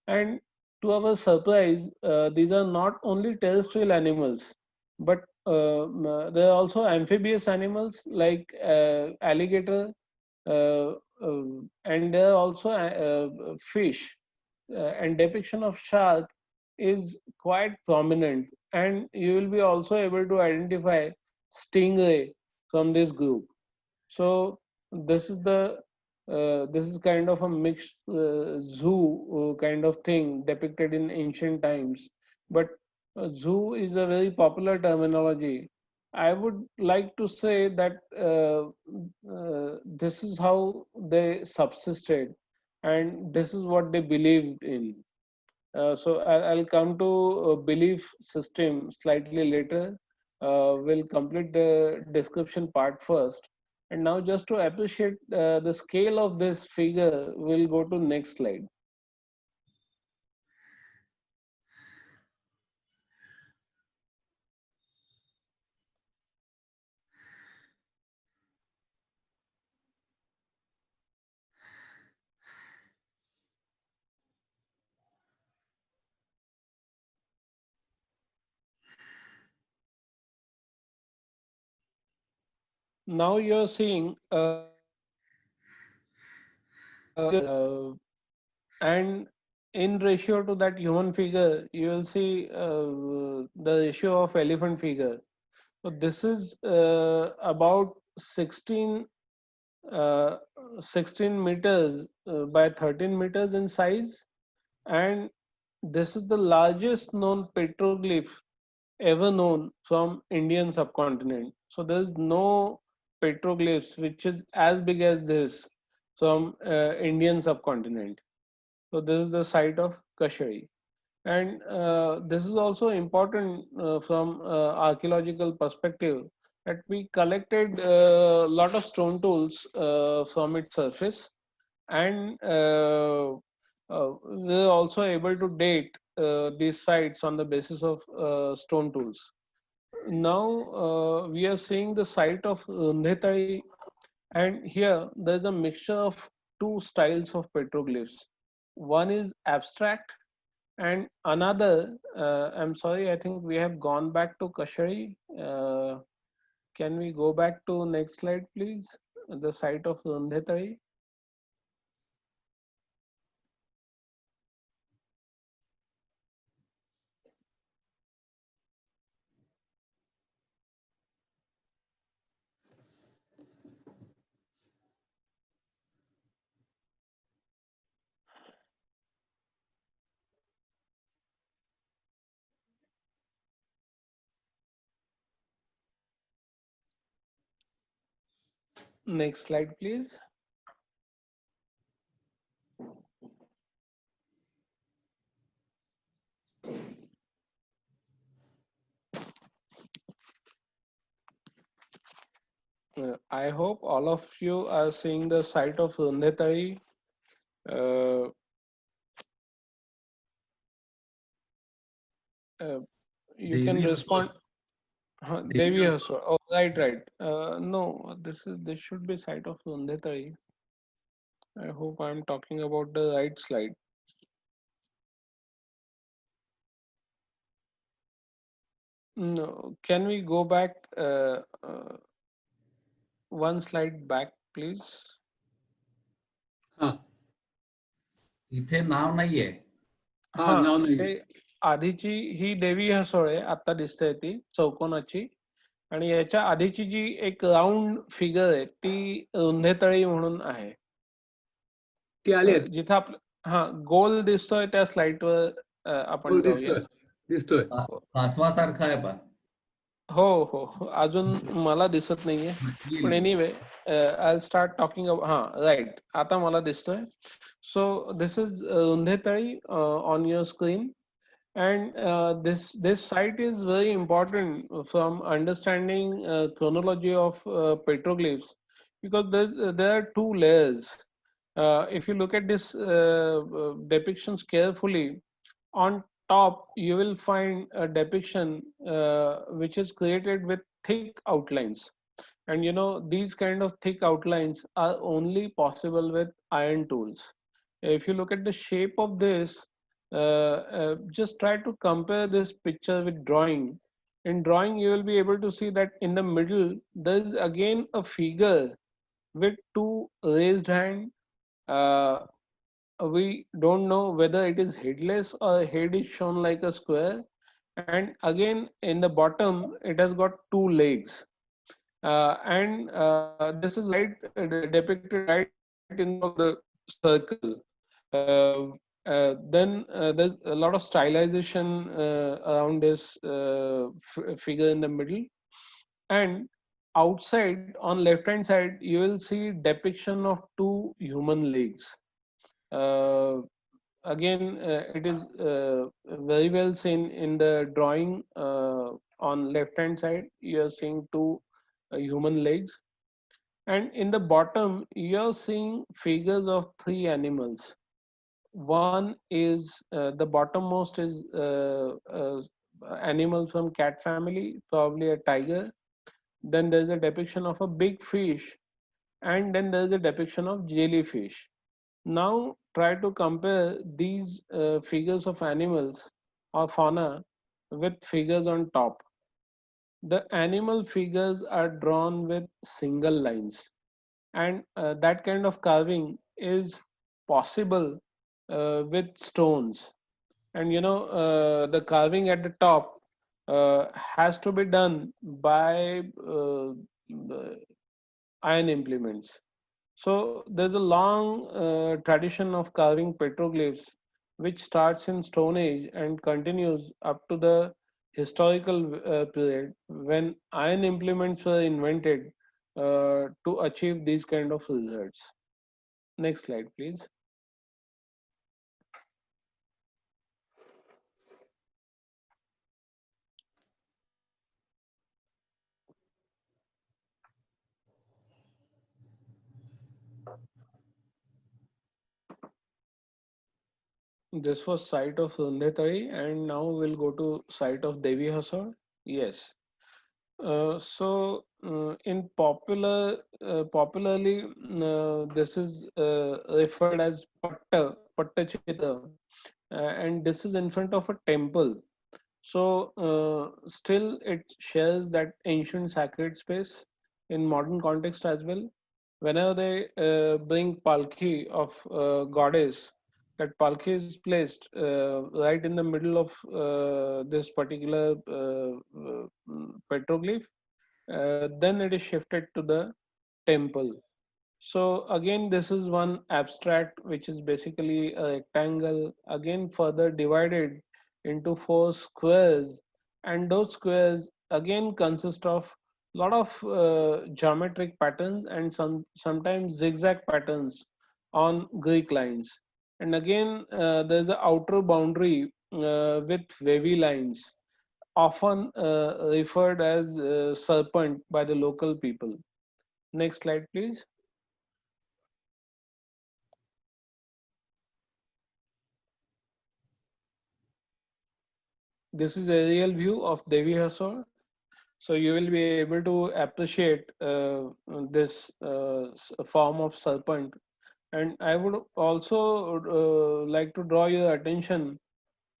and to our surprise, these are not only terrestrial animals, but there are also amphibious animals like alligator, uh, and there are also fish, and depiction of shark is quite prominent, and you will be also able to identify stingray from this group. So this is kind of a mixed zoo kind of thing depicted in ancient times, but zoo is a very popular terminology. I would like to say that this is how they subsisted, and this is what they believed in. So I'll come to belief system slightly later. We'll complete the description part first. And now just to appreciate the scale of this figure, we'll go to next slide. Now you're seeing and in ratio to that human figure, you will see the ratio of elephant figure. So this is about uh, 16 meters by 13 meters in size, and this is the largest known petroglyph ever known from Indian subcontinent. So there is no petroglyphs, which is as big as this from Indian subcontinent. So this is the site of Kashari. And this is also important from archaeological perspective, that we collected a lot of stone tools from its surface, and we are also able to date these sites on the basis of stone tools. Now we are seeing the site of Rundhetari, and here there is a mixture of two styles of petroglyphs. One is abstract, and another, I'm sorry, I think we have gone back to Kashari. Can we go back to next slide, please? The site of Rundhetari. Next slide, please. I hope all of you are seeing the site of Rundhetari. Uh, you can Devi respond. Devi Devi Haswa. Oh, right, right. No, this should be site of Rundhetari. I hope I'm talking about the right slide. No, can we go back one slide back, please? हा इथे नाव नाहीये. हा नाव नाही. ते आधीची ही देवी हसोळे आता दिसते ती चौकोनाची, आणि याच्या आधीची जी एक राऊंड फिगर आहे ती रुंधेतळी म्हणून आहे. ती आली जिथं आपलं गोल दिसतोय त्या स्लाइडवर आपण जाऊया. दिसतोय. कासवासारखा आहे पा. हो हो, अजून मला दिसत नाहीये, पण anyway I start talking about. हा राईट, आता मला दिसतोय. सो दिस इज रुंधेतळी on your screen. And this site is very important from understanding chronology of petroglyphs, because there are two layers. If you look at this depictions carefully, on top you will find a depiction which is created with thick outlines, and you know these kind of thick outlines are only possible with iron tools. If you look at the shape of this, just try to compare this picture with drawing. In drawing, you will be able to see that in the middle, there is again a figure with two raised hands. We don't know whether it is headless or head is shown like a square. And again, in the bottom, it has got two legs. And this is right depicted right in the middle of the circle. Then there's a lot of stylization around this figure in the middle, and outside on left hand side you will see depiction of two human legs. uh, Again, it is very well seen in the drawing. On left hand side you are seeing two human legs, and in the bottom you are seeing figures of three animals. One is the bottommost is animal from cat family, probably a tiger. Then there's a depiction of a big fish, and then there's a depiction of jellyfish. Now try to compare these figures of animals or fauna with figures on top. The animal figures are drawn with single lines, and that kind of carving is possible with stones. And you know the carving at the top has to be done by iron implements. So there's a long tradition of carving petroglyphs, which starts in Stone Age and continues up to the historical period when iron implements were invented to achieve these kind of results. Next slide, please. This was site of Rundetari, and now we'll go to site of Devi Hasor. Yes. In popularly, this is referred as Pattachita, and this is in front of a temple. So still it shares that ancient sacred space in modern context as well. Whenever they bring palki of goddess, that palki is placed right in the middle of this particular petroglyph. Then it is shifted to the temple. So again, this is one abstract, which is basically a rectangle, again further divided into four squares, and those squares again consist of lot of geometric patterns and sometimes zigzag patterns on Greek lines. And again, there's the outer boundary with wavy lines, often referred as serpent by the local people. Next slide, please. This is a real view of Devi Hasor. So you will be able to appreciate this form of serpent. And I would also like to draw your attention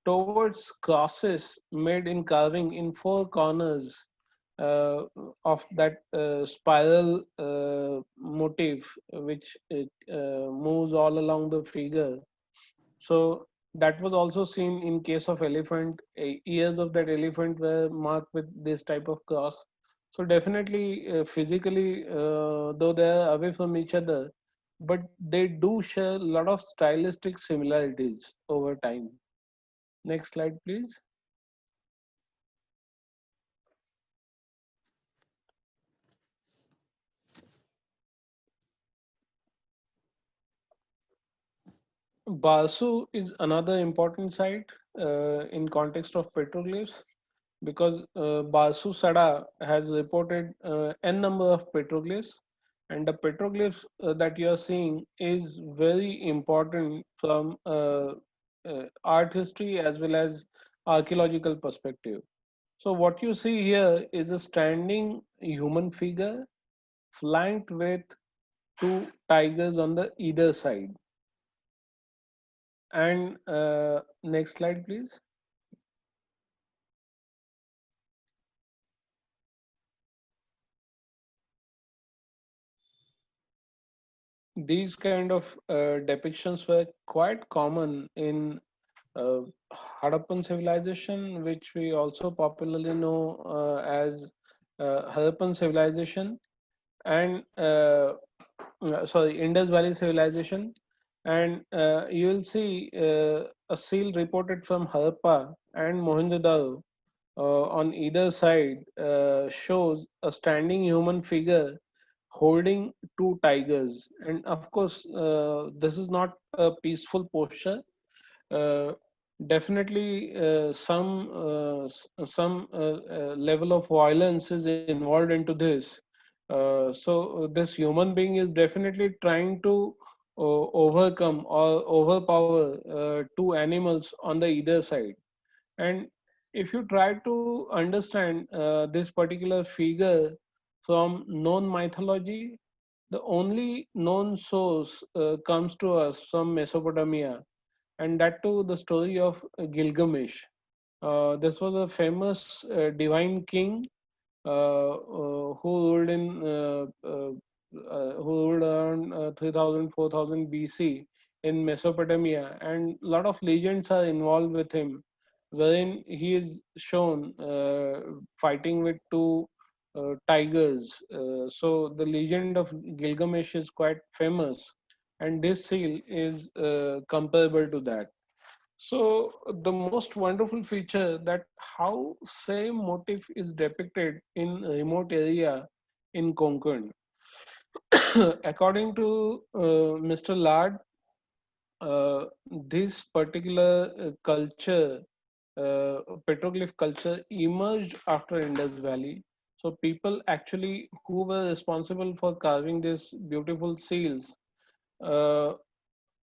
towards crosses made in carving in four corners uh, of that spiral motif, which moves all along the figure. So that was also seen in case of elephant. Ears of that elephant were marked with this type of cross. So definitely, physically, though they are away from each other, but they do share a lot of stylistic similarities over time. Next slide, please. Basu is another important site in context of petroglyphs, because Basu Sada has reported n number of petroglyphs, and the petroglyphs that you are seeing is very important from art history as well as archaeological perspective. So what you see here is a standing human figure flanked with two tigers on the either side. And next slide, please. These kind of depictions were quite common in uh, Harappan civilization, which we also popularly know as Harappan civilization, and sorry, Indus Valley civilization. And you will see a seal reported from Harappa and Mohenjo-daro on either side shows a standing human figure holding two tigers. And of course, this is not a peaceful posture. uh, Definitely some level of violence is involved into this. This human being is definitely trying to overcome or overpower two animals on the either side. And if you try to understand this particular figure from known mythology, the only known source comes to us from Mesopotamia, and that too the story of Gilgamesh. This was a famous divine king who ruled who ruled around 3000 BC in Mesopotamia, and a lot of legends are involved with him, wherein he is shown fighting with two tigers. So the legend of Gilgamesh is quite famous, and this seal is comparable to that. So the most wonderful feature that how same motif is depicted in remote area in Konkan. according to Mr. Lard, this particular culture, petroglyph culture, emerged after Indus Valley. So people actually who were responsible for carving these beautiful seals, uh,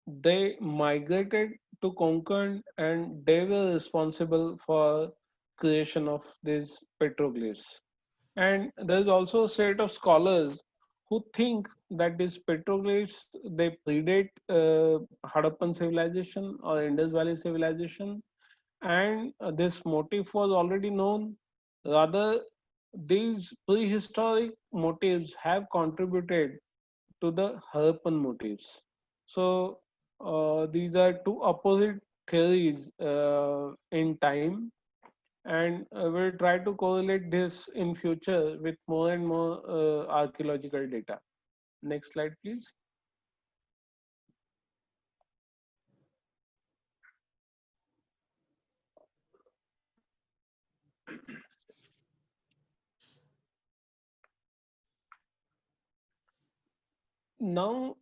they migrated to Konkan and they were responsible for creation of these petroglyphs. And there's also a set of scholars who think that these petroglyphs they predate Harappan civilization or Indus Valley civilization, and this motif was already known. Rather, these prehistoric motifs have contributed to the Harappan motifs. So these are two opposite theories in time, and we'll try to correlate this in future with more and more archaeological data. Next slide, please. Now,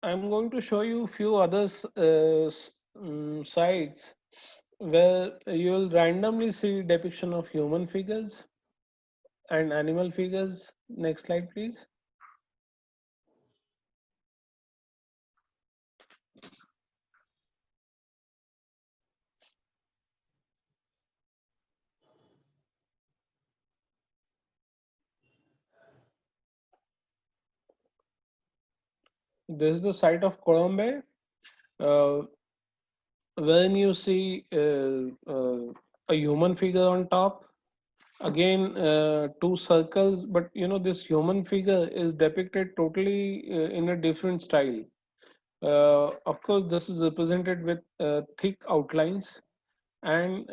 I'm going to show you a few other sites where you will randomly see depiction of human figures and animal figures. Next slide, please. This is the site of Colombe, uh, when you see a human figure on top. Again, two circles, but you know this human figure is depicted totally in a different style. Of course, this is represented with thick outlines, and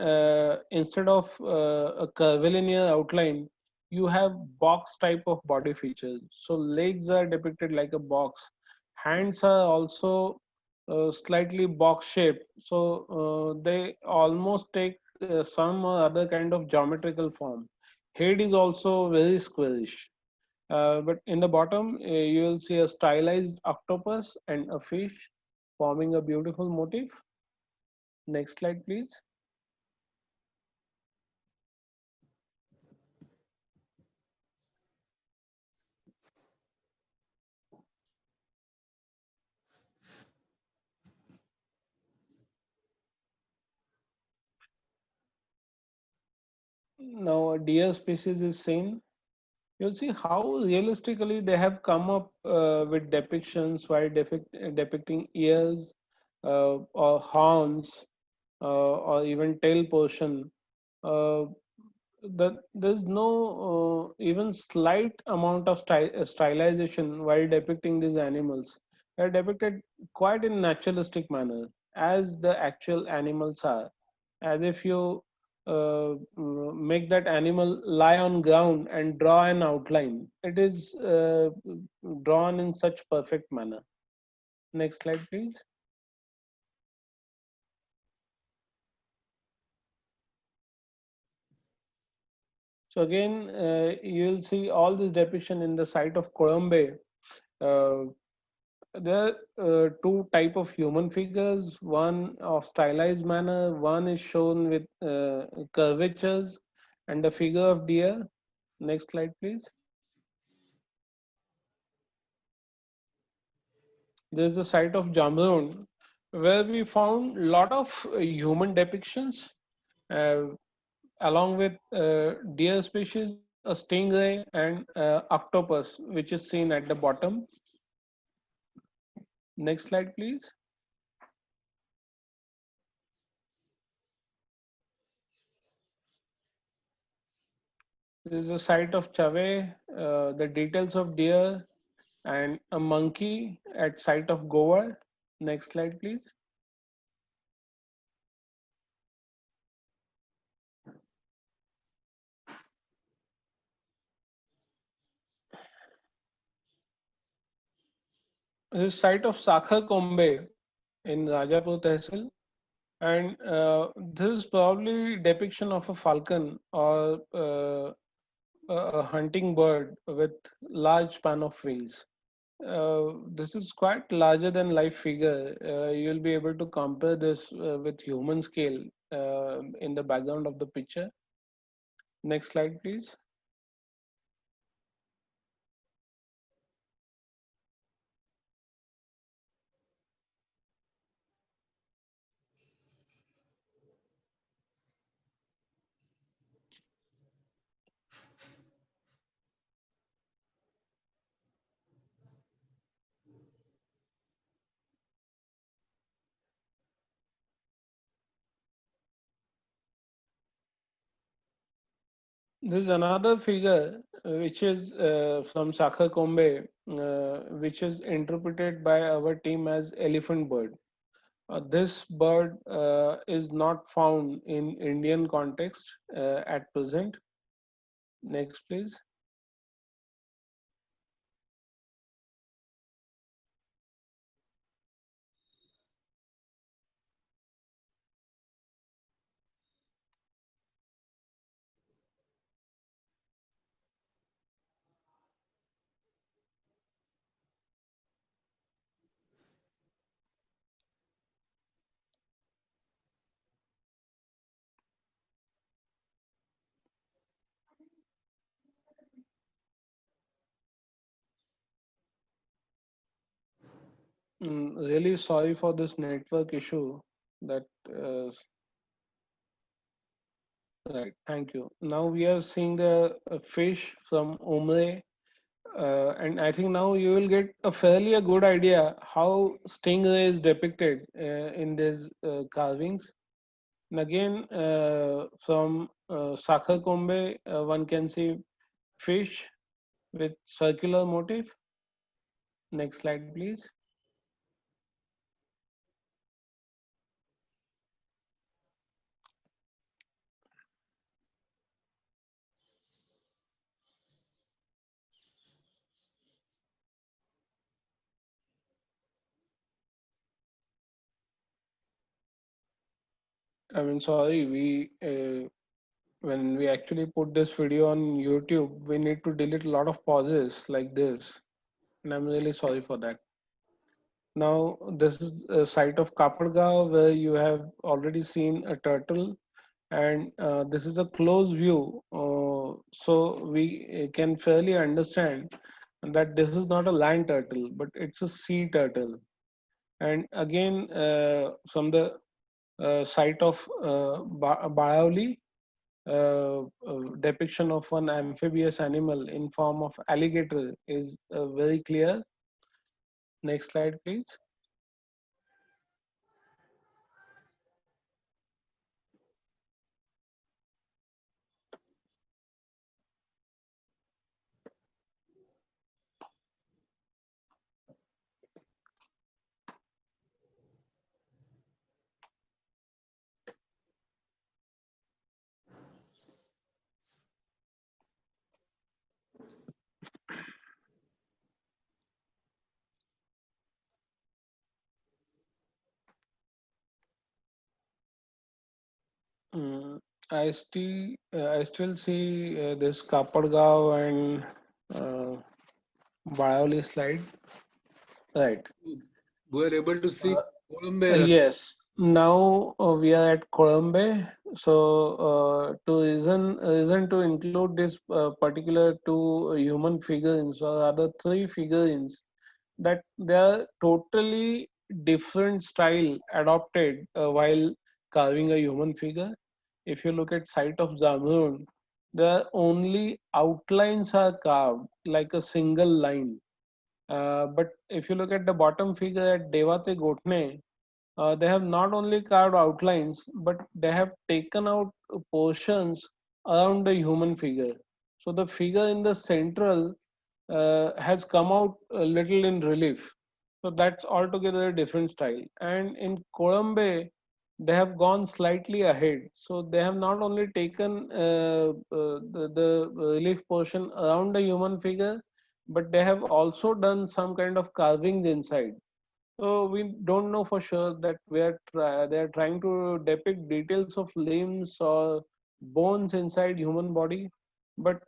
instead of a curvilinear outline, you have box type of body features. So legs are depicted like a box. Hands are also slightly box shaped. So they almost take some or other kind of geometrical form. Head is also very squarish. But in the bottom, you will see a stylized octopus and a fish forming a beautiful motif. Next slide, please. Now a deer species is seen. You'll see how realistically they have come up with depictions while depicting ears or horns or even tail portion. Uh, there's no even slight amount of stylization while depicting these animals. They're depicted quite in naturalistic manner, as the actual animals are, as if you make that animal lie on ground and draw an outline. It is drawn in such perfect manner. Next slide, please. So again, you'll see all this depiction in the site of Colombe. Uh, there are two type of human figures, one of stylized manner, one is shown with curvatures, and the figure of deer. Next slide, please. There's the site of Jamrund, where we found a lot of human depictions, uh, along with deer species, a stingray, and octopus, which is seen at the bottom. Next slide, please. This is a site of Chave, the details of deer and a monkey at site of Goa. Next slide, please. This is site of Sakhar Kombe in Rajapur Tehsil, and this is probably depiction of a falcon or a hunting bird with large span of wings. This is quite larger than life figure. You'll be able to compare this with human scale in the background of the picture. Next slide, please. This is another figure which is from Sakha Kombe, which is interpreted by our team as elephant bird. This bird is not found in Indian context at present. Next, please. Really sorry for this network issue. That right. Thank you. Now we are seeing the fish from Omre, and I think now you will get a fairly a good idea how stingray is depicted in these carvings. And again, from Sakhar Kombe, one can see fish with circular motif. Next slide, please. I mean, sorry, when we actually put this video on YouTube, we need to delete a lot of pauses like this, and I'm really sorry for that. Now, this is a site of Kapadgaon where you have already seen a turtle, and this is a close view, so we can fairly understand that this is not a land turtle, but it's a sea turtle. And again, from the site of Bayauli, depiction of one amphibious animal in form of alligator is very clear. Next slide, please. Mm, I still see this Kapadgaon and Bayauli slide. Right. We are able to see Colombe. Yes. Now we are at Colombe. So to reason to include this particular two human figurines or other three figurines, that they are totally different style adopted while carving a human figure. If you look at site of Jamrud, the only outlines are carved like a single line. But if you look at the bottom figure at Devate Gotne, they have not only carved outlines, but they have taken out portions around the human figure. So the figure in the central has come out a little in relief. So that's altogether a different style. And in Colombe, they have gone slightly ahead. So they have not only taken the relief portion around the human figure, but they have also done some kind of carvings inside. So we don't know for sure that they are trying to depict details of limbs or bones inside human body. But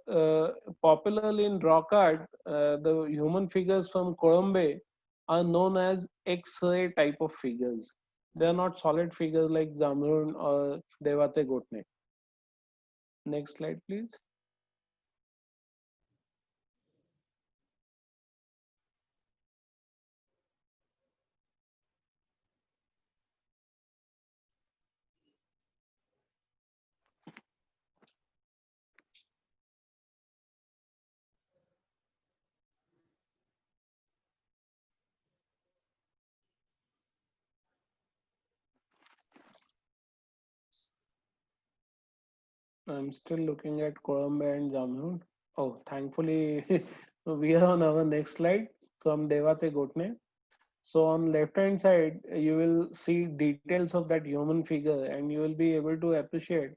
popularly in rock art, the human figures from Colombe are known as X-ray type of figures. They are not solid figures like Zamrun or Devate Gotne. Next slide, please. I'm still looking at Colombe and Jamrud. Oh, thankfully, we are on our next slide from Devate Gotne. So on left hand side, you will see details of that human figure, and you will be able to appreciate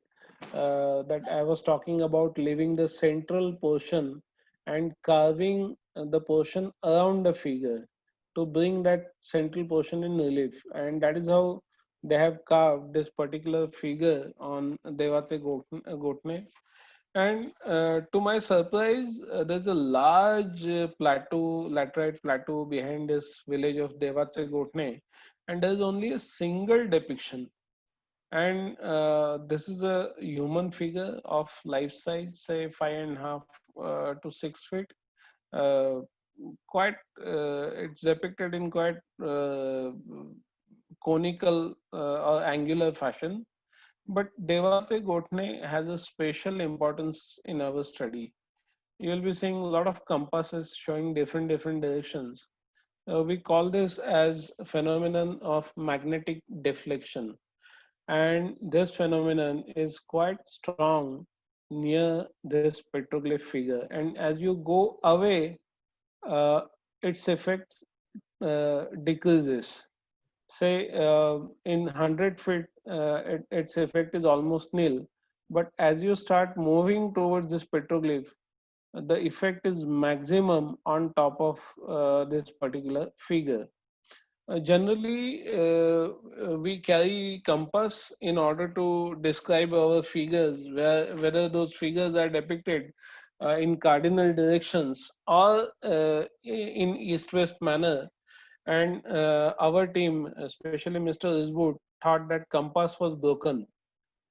that I was talking about leaving the central portion and carving the portion around the figure to bring that central portion in relief. And that is how they have carved this particular figure on Devate Gotne. And to my surprise, there's a large plateau, laterite plateau behind this village of Devatse Gotne, and there's only a single depiction. And this is a human figure of life size, say 5.5 to 6 feet. Uh, quite, it's depicted in quite conical or angular fashion. But Devate Gotne has a special importance in our study. You will be seeing a lot of compasses showing different directions. We call this as phenomenon of magnetic deflection, and this phenomenon is quite strong near this petroglyph figure. And as you go away, uh, its effect decreases. Say in 100 feet, its effect is almost nil. But as you start moving towards this petroglyph, the effect is maximum on top of this particular figure. Generally, we carry compass in order to describe our figures, whether those figures are depicted in cardinal directions or in east-west manner. And our team, especially Mr. Iswood, thought that compass was broken.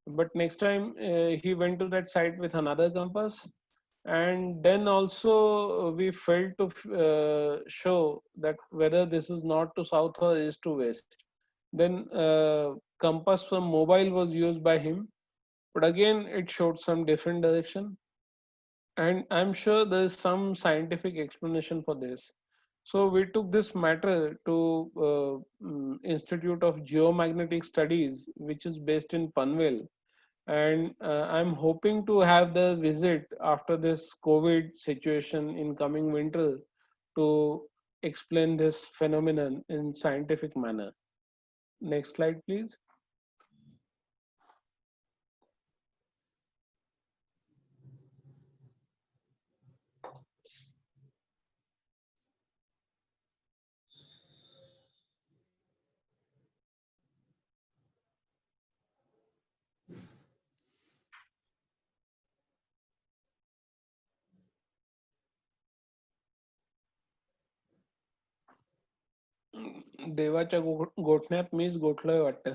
But next time he went to that site with another compass, and then also we failed to show that whether this is north to south or east to west. Then compass from mobile was used by him, but again it showed some different direction, and I'm sure there's some scientific explanation for this. So we took this matter to Institute of Geomagnetic Studies, which is based in Panvel, and I'm hoping to have the visit after this COVID situation in coming winter to explain this phenomenon in scientific manner. Next slide, please. देवाच्या गोठण्यात मीच गोठलोय वाटतं.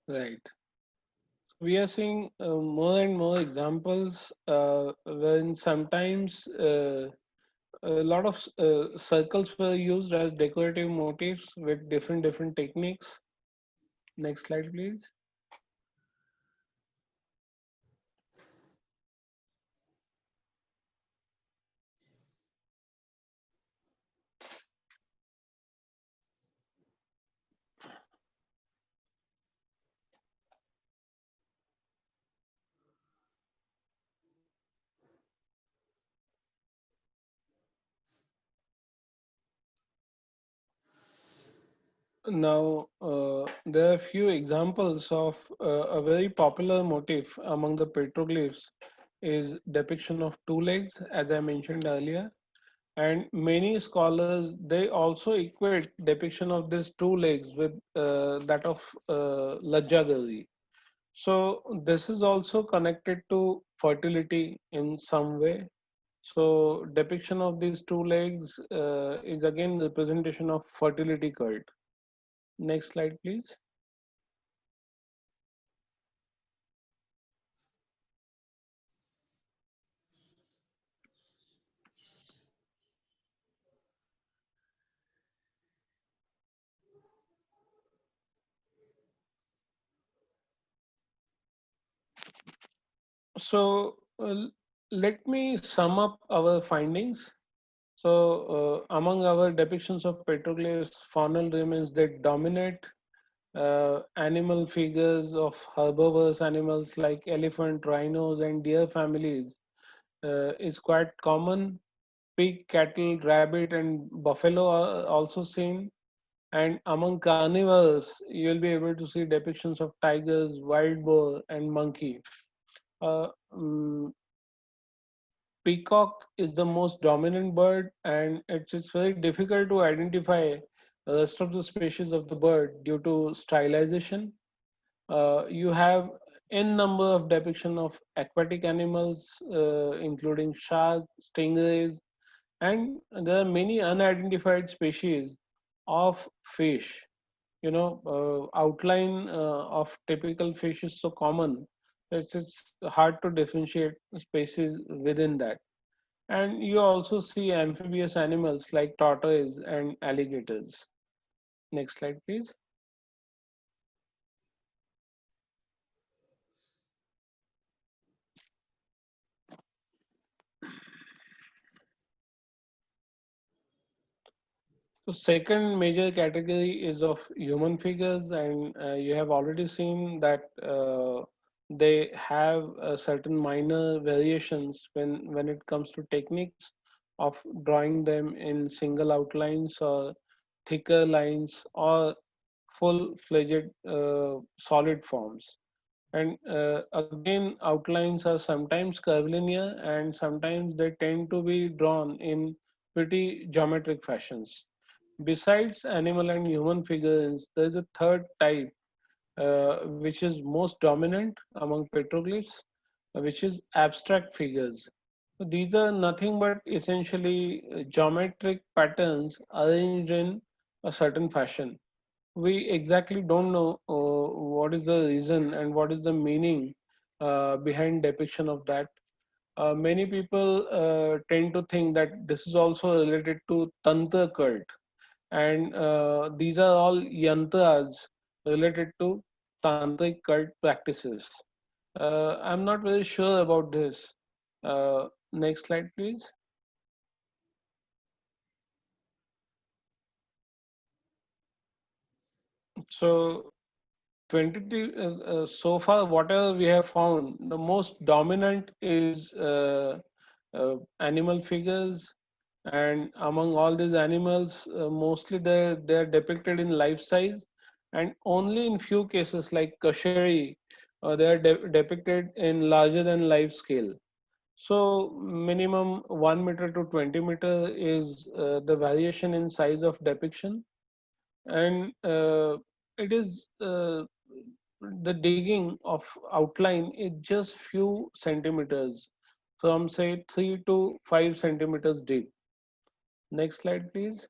Right. We are seeing more and more examples when sometimes a lot of circles were used as decorative motifs with different techniques. Next slide, please. Now, there are a few examples of a very popular motif among the petroglyphs is depiction of two legs, as I mentioned earlier. And many scholars, they also equate depiction of these two legs with that of Lajjagari. So this is also connected to fertility in some way. So depiction of these two legs is again representation of fertility cult. Next slide, please. So let me sum up our findings. So among our depictions of petroglyphs, faunal remains that dominate. Animal figures of herbivorous animals like elephant, rhinos, and deer families is quite common. Pig, cattle, rabbit, and buffalo are also seen. And among carnivores, you'll be able to see depictions of tigers, wild boar, and monkey. Uh, mm, Peacock is the most dominant bird, and it's very difficult to identify the rest of the species of the bird due to stylization. You have n number of depiction of aquatic animals, including sharks, stingrays, and there are many unidentified species of fish. Outline of typical fish is so common. It's hard to differentiate species within that. And you also see amphibious animals like tortoise and alligators. Next slide, please. So second major category is of human figures, and you have already seen that they have certain minor variations when it comes to techniques of drawing them in single outlines or thicker lines or full-fledged solid forms. And again, outlines are sometimes curvilinear and sometimes they tend to be drawn in pretty geometric fashions. Besides animal and human figurines, there is a third type which is most dominant among petroglyphs, which is abstract figures. So these are nothing but essentially geometric patterns arranged in a certain fashion. We exactly don't know what is the reason and what is the meaning behind depiction of that. Many people tend to think that this is also related to Tantra cult, and these are all yantras related to tantric cult practices. I'm not very sure about this. Next slide, please. So 20 so far, whatever we have found, the most dominant is animal figures, and among all these animals, mostly they're depicted in life size, and only in few cases like Kashari, they are depicted in larger than life scale. So minimum 1 meter to 20 meter is the variation in size of depiction, and it is the digging of outline is just few centimeters, from say 3 to 5 centimeters deep. Next slide, please.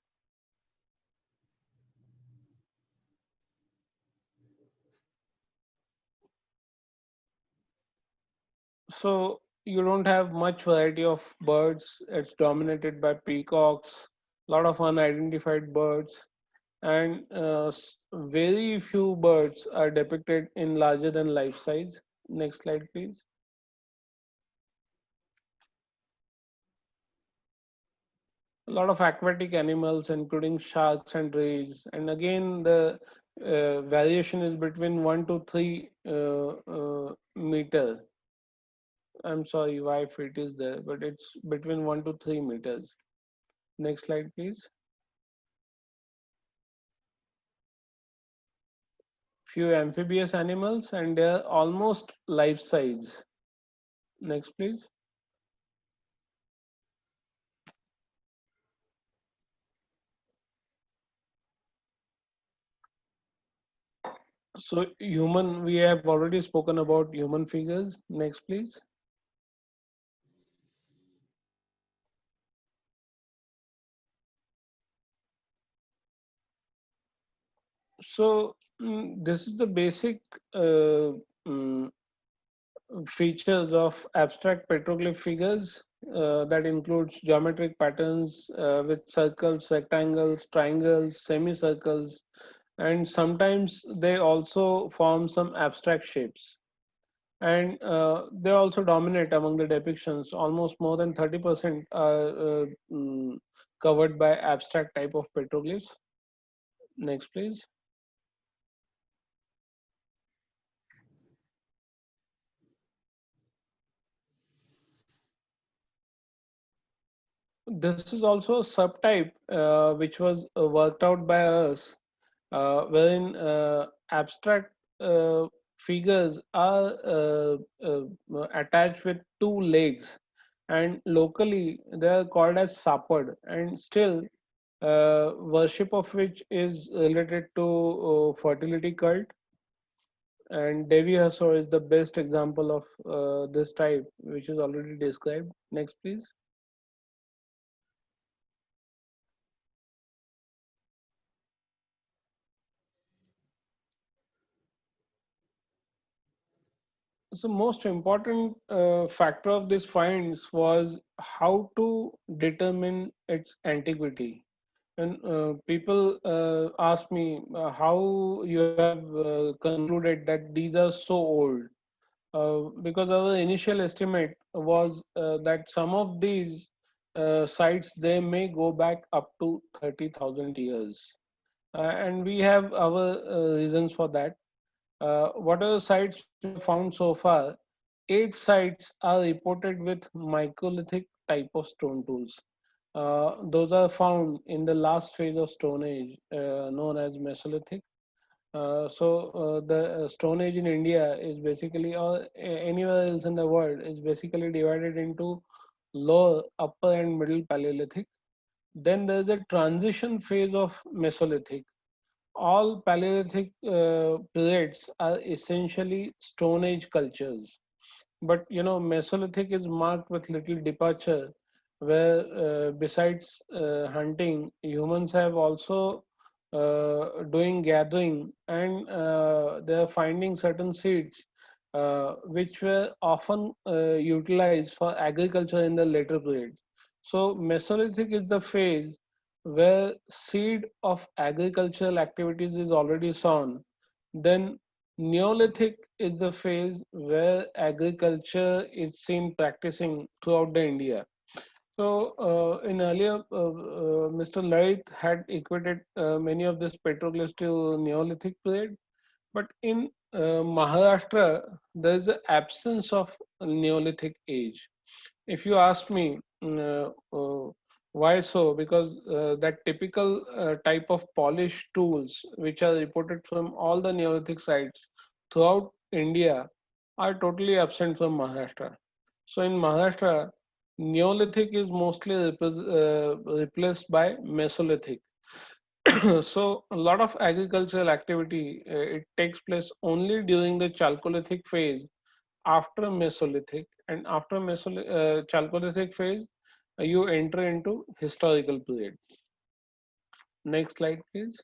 So you don't have much variety of birds. It's dominated by peacocks, a lot of unidentified birds, and very few birds are depicted in larger than life size. Next slide, please. A lot of aquatic animals, including sharks and rays. And again, the variation is between 1 to 3 meter. I'm sorry why feet is there, but it's between 1 to 3 meters. Next slide, please. few amphibious animals, and they are almost life size. Next, please. So human, we have already spoken about human figures. Next, please. So this is the basic uh, mm, features of abstract petroglyph figures that includes geometric patterns with circles, rectangles, triangles, semicircles, and sometimes they also form some abstract shapes. And they also dominate among the depictions. Almost more than 30% are covered by abstract type of petroglyphs. Next, please. This is also a subtype which was worked out by us, wherein abstract figures are attached with two legs, and locally they are called as sapad, and still worship of which is related to fertility cult. And Devi Hasor is the best example of this type, which is already described. Next, please. So most important factor of this finds was how to determine its antiquity. And people ask me how you have concluded that these are so old. Because our initial estimate was that some of these sites, they may go back up to 30,000 years. And we have our reasons for that. Whatever sites we have found so far, 8 sites are reported with microlithic type of stone tools. Those are found in the last phase of Stone Age, known as Mesolithic. The Stone Age in India is basically, or anywhere else in the world, is basically divided into lower, upper, and middle Paleolithic. Then there is a transition phase of Mesolithic. All Paleolithic periods are essentially Stone Age cultures. But Mesolithic is marked with little departure, where besides hunting, humans have also doing gathering, and they are finding certain seeds which were often utilized for agriculture in the later periods. So Mesolithic is the phase where seed of agricultural activities is already sown. Then Neolithic is the phase where agriculture is seen practicing throughout the India. So in earlier, Mr. Lalit had equated many of these petroglyphs to Neolithic period, but in Maharashtra, there is an absence of Neolithic age. If you ask me why so, because that typical type of polished tools which are reported from all the Neolithic sites throughout India are totally absent from Maharashtra. So in Maharashtra, Neolithic is mostly replaced by Mesolithic. So a lot of agricultural activity it takes place only during the Chalcolithic phase after Mesolithic, and after Chalcolithic phase, you enter into historical period. Next slide, please.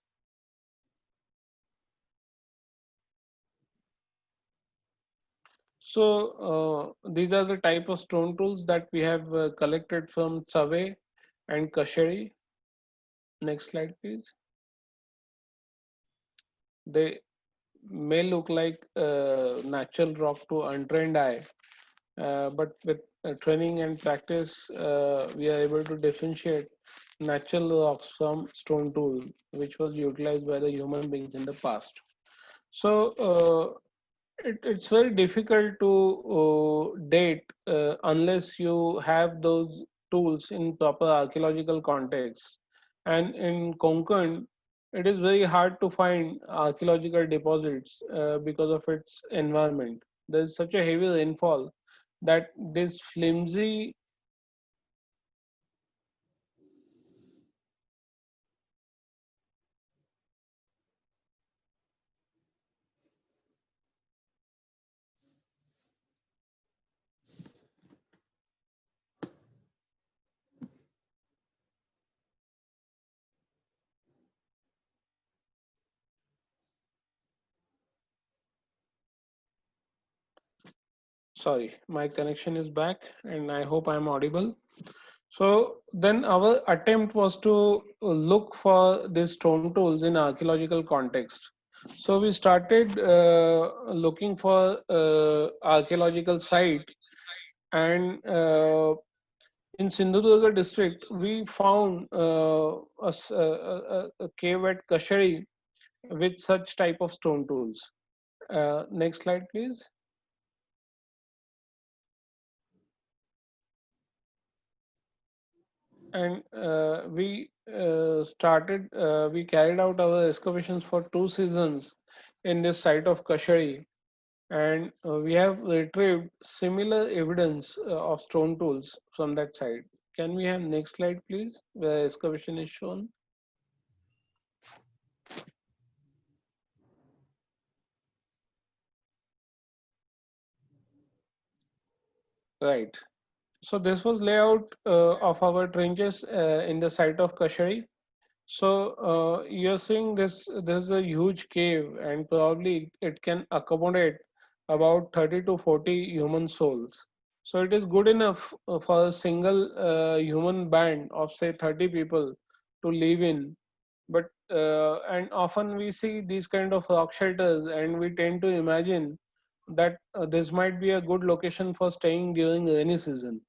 So these are the type of stone tools that we have collected from Chave and Kasheri. Next slide, please. They may look like natural rock to untrained eye, but with training and practice, we are able to differentiate natural rocks from stone tool, which was utilized by the human beings in the past. So it's very difficult to date unless you have those tools in proper archaeological context. And in Konkan, it is very hard to find archaeological deposits because of its environment. There is such a heavy rainfall that this flimsy sorry, my connection is back and I hope I'm audible. So then our attempt was to look for these stone tools in archaeological context. So we started looking for archaeological site, and in Sindhudurga district we found a cave at Kashari with such type of stone tools. Next slide, please. And we carried out our excavations for 2 seasons in this site of Kashari, and we have retrieved similar evidence of stone tools from that site. Can we have next slide, please, where excavation is shown? Right. So this was layout of our trenches in the site of Kashari. So you're seeing this is a huge cave, and probably it can accommodate about 30 to 40 human souls. So it is good enough for a single human band of say 30 people to live in. But and often we see these kind of rock shelters, and we tend to imagine that this might be a good location for staying during rainy season.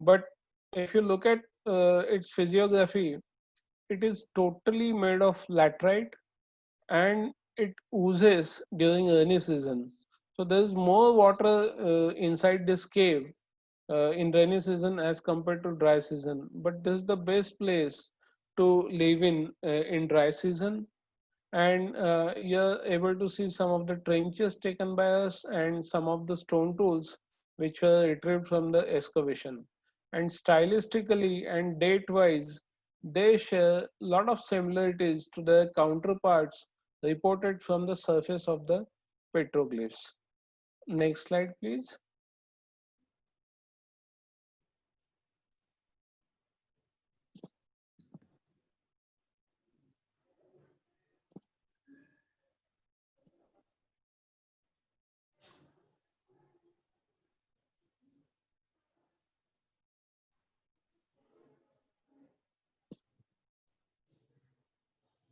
But if you look at its physiography, it is totally made of laterite and it oozes during rainy season. So there is more water inside this cave in rainy season as compared to dry season. But this is the best place to live in dry season. And you're able to see some of the trenches taken by us and some of the stone tools which were retrieved from the excavation. And stylistically and date wise, they share a lot of similarities to their counterparts reported from the surface of the petroglyphs. Next slide, please.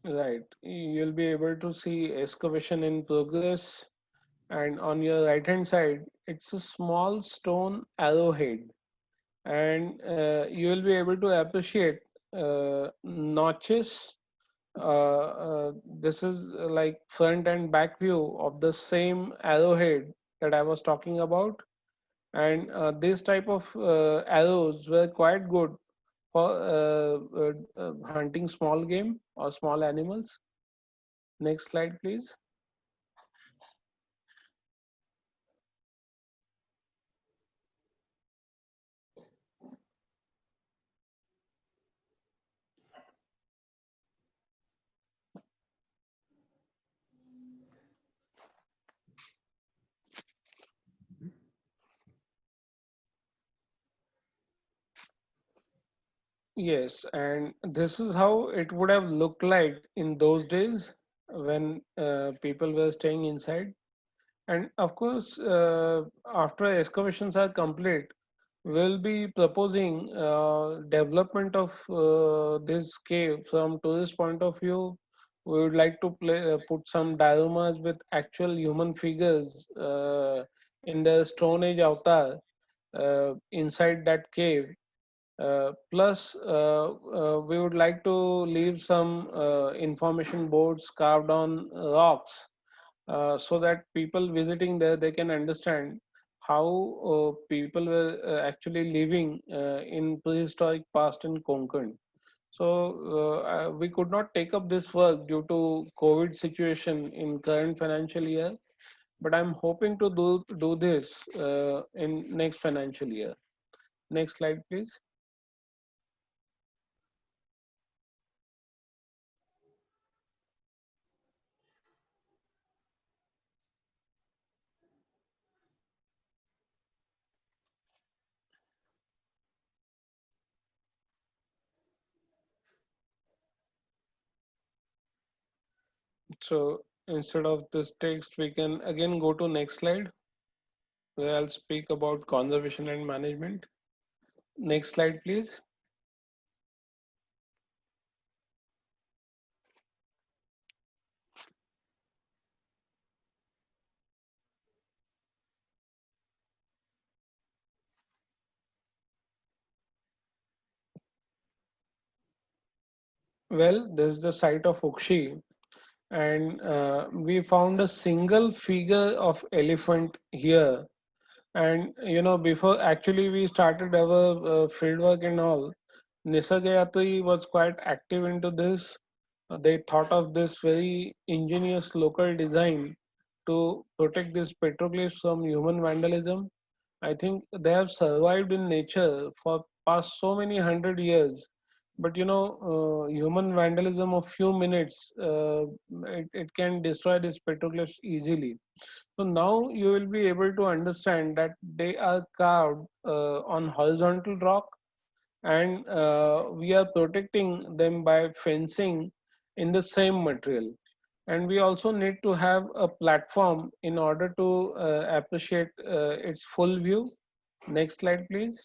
Right, you'll be able to see excavation in progress, and on your right hand side, it's a small stone arrowhead, and you will be able to appreciate notches. This is like front and back view of the same arrowhead that I was talking about, and this type of arrows were quite good for hunting small game or small animals. Next slide, please. Yes, and this is how it would have looked like in those days when people were staying inside. And of course, after excavations are complete, we'll be proposing development of this cave from tourist point of view. We would like to put some dioramas with actual human figures in the Stone Age avatar inside that cave. Plus, we would like to leave some information boards carved on rocks so that people visiting there they can understand how people were actually living in prehistoric past in Konkan. So we could not take up this work due to COVID situation in current financial year, but I'm hoping to do this in next financial year. Next slide, please. So instead of this text, we can again go to next slide, where I'll speak about conservation and management. Next slide, please. Well, this is the site of Ukshi, and we found a single figure of elephant here. And before actually we started our field work and all, Nisargayatri was quite active into this. They thought of this very ingenious local design to protect these petroglyphs from human vandalism. I think they have survived in nature for past so many hundred years, but human vandalism of few minutes, it can destroy these petroglyphs easily. So now you will be able to understand that they are carved on horizontal rock, and we are protecting them by fencing in the same material. And we also need to have a platform in order to appreciate its full view. Next slide, please.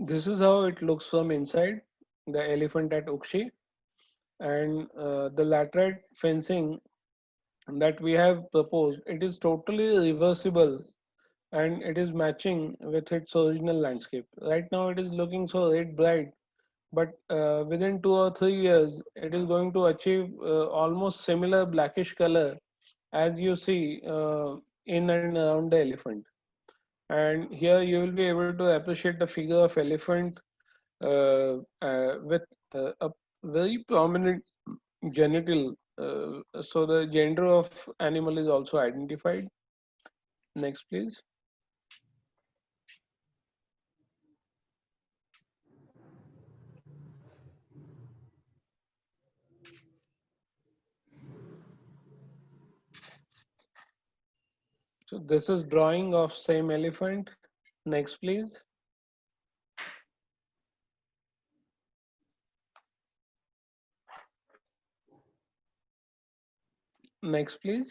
This is how it looks from inside, the elephant at Ukshi. And the laterite fencing that we have proposed, it is totally reversible, and it is matching with its original landscape. Right now it is looking so red bright, but within 2 or 3 years, it is going to achieve almost similar blackish color as you see in and around the elephant. And here you will be able to appreciate the figure of elephant with a very prominent genital. So the gender of animal is also identified. Next, please. So this is drawing of same elephant. Next, please. Next, please.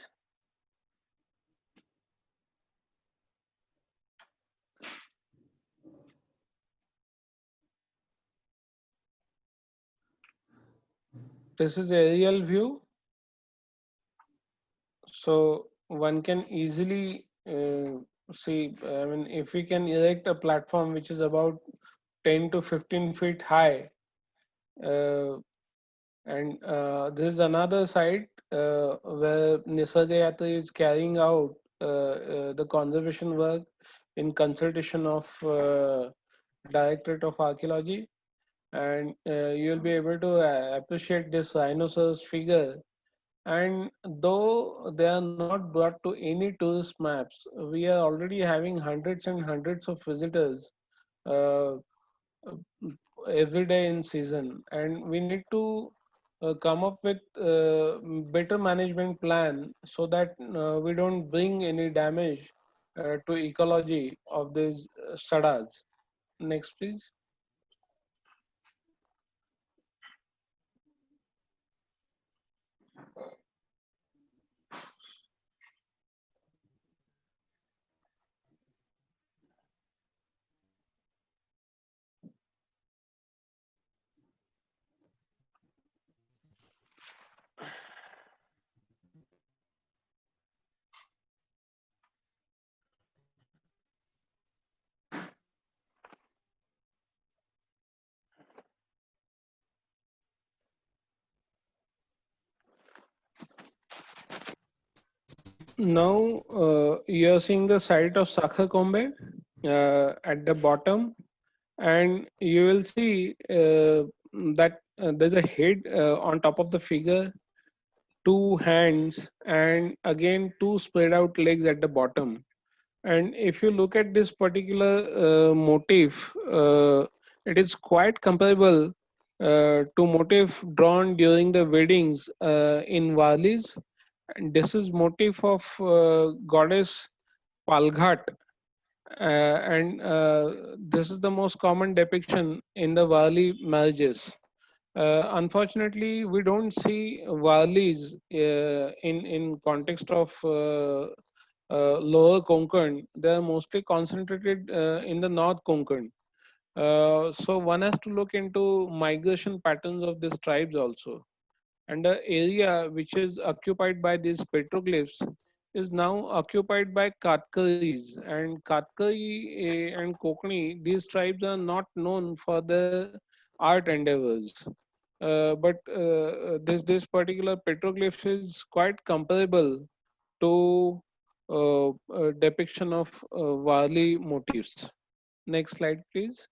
This is aerial view. So one can easily see, I mean, if we can erect a platform which is about 10 to 15 feet high, uh, and this is another site where Nisargayatri is carrying out the conservation work in consultation of Directorate of Archaeology, and you'll be able to appreciate this rhinoceros figure. And though they are not brought to any tourist maps, we are already having hundreds and hundreds of visitors uh, every day in season, and we need to come up with better management plan so that we don't bring any damage to ecology of these stadas. Next, please. Now you are seeing the site of Sakhakombe at the bottom, and you will see that there's a head on top of the figure, two hands, and again two spread out legs at the bottom. And if you look at this particular motif, it is quite comparable to motif drawn during the weddings in Valis. And this is motif of goddess Palghat, and this is the most common depiction in the Vali marriages. Unfortunately, we don't see Valis in context of lower Konkan. They are mostly concentrated in the North Konkan. So one has to look into migration patterns of these tribes also. And the area which is occupied by these petroglyphs is now occupied by Katkaris. And Katkari and Kokani, these tribes are not known for their art endeavors. But this particular petroglyph is quite comparable to depiction of Wali motifs. Next slide, please.